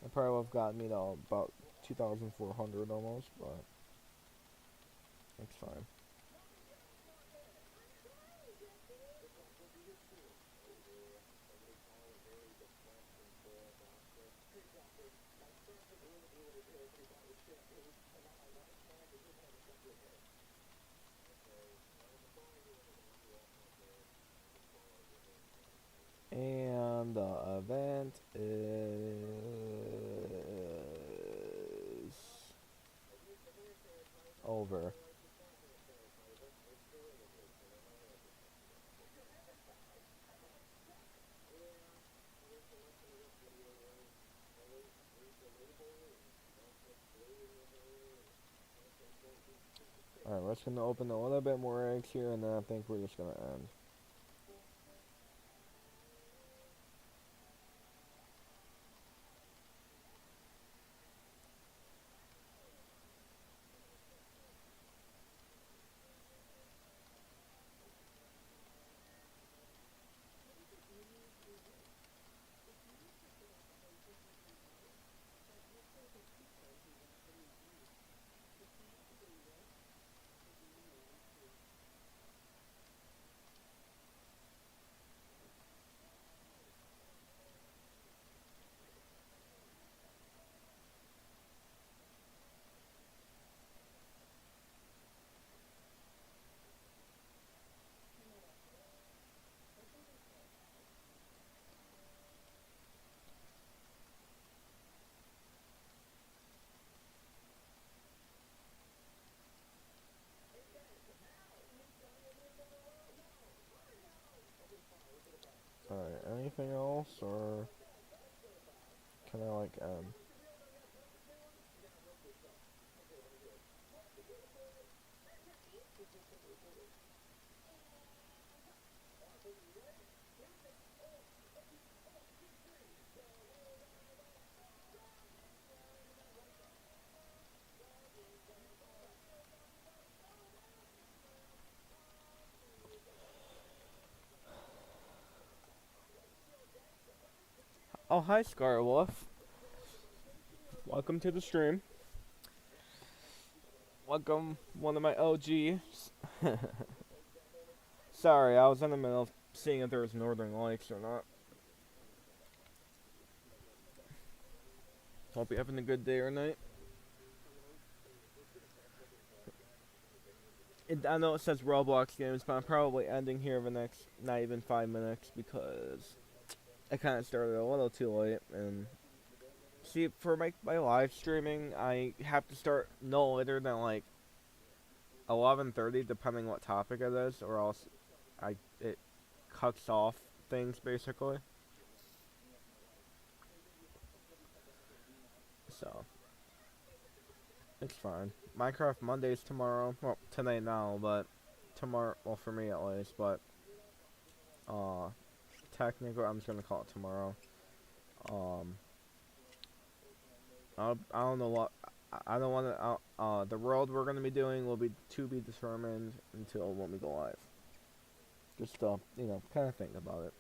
I probably would have gotten me to about 2,400 almost, but it's fine. And the event is over. Alright, we're just gonna open a little bit more eggs here, and then I think we're just gonna end. Alright, anything else, or can I, like, end? Oh, hi, Scarwolf. Welcome to the stream. Welcome, one of my OGs. Sorry, I was in the middle of seeing if there was Northern Lights or not. Hope you're having a good day or night. I know it says Roblox games, but I'm probably ending here in the next not even 5 minutes because I kind of started a little too late. And see, for my live streaming, I have to start no later than like 11:30, depending what topic it is, or else it cuts off things basically. So it's fine. Minecraft Mondays tomorrow. Well, tonight now, but tomorrow. Well, for me at least, but technically I'm just gonna call it tomorrow. Um, I don't know what. I don't want to. The world we're gonna be doing will be to be determined until when we go live. Just kind of think about it.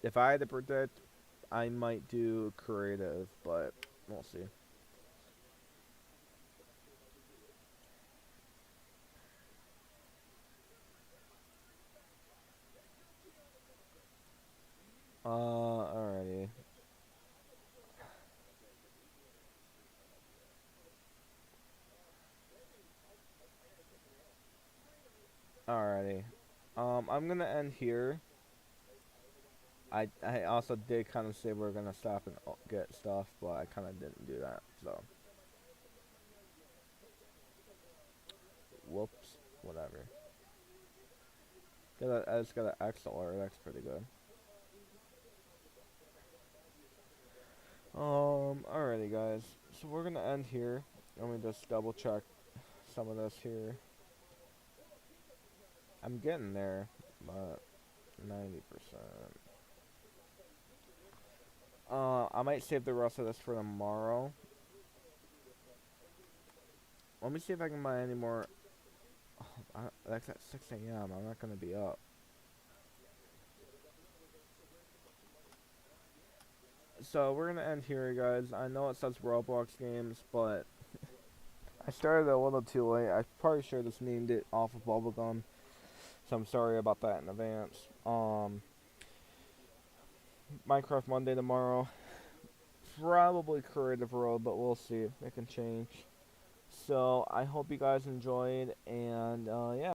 If I had to predict, I might do creative, but we'll see. Alrighty. Alrighty. I'm gonna end here. I also did kind of say we are gonna stop and get stuff, but I kind of didn't do that. So, whoops. Whatever. I just got an XLR. That's pretty good. Alrighty, guys. So we're gonna end here. Let me just double check some of this here. I'm getting there, but 90%. I might save the rest of this for tomorrow. Let me see if I can buy any more. Oh, that's at 6 a.m. I'm not gonna be up. So we're gonna end here, guys. I know it says Roblox games, but I started a little too late. I probably should have just named it off of Bubblegum, so I'm sorry about that in advance. Minecraft Monday tomorrow. Probably Creative World, but we'll see. It can change. So I hope you guys enjoyed, and yeah.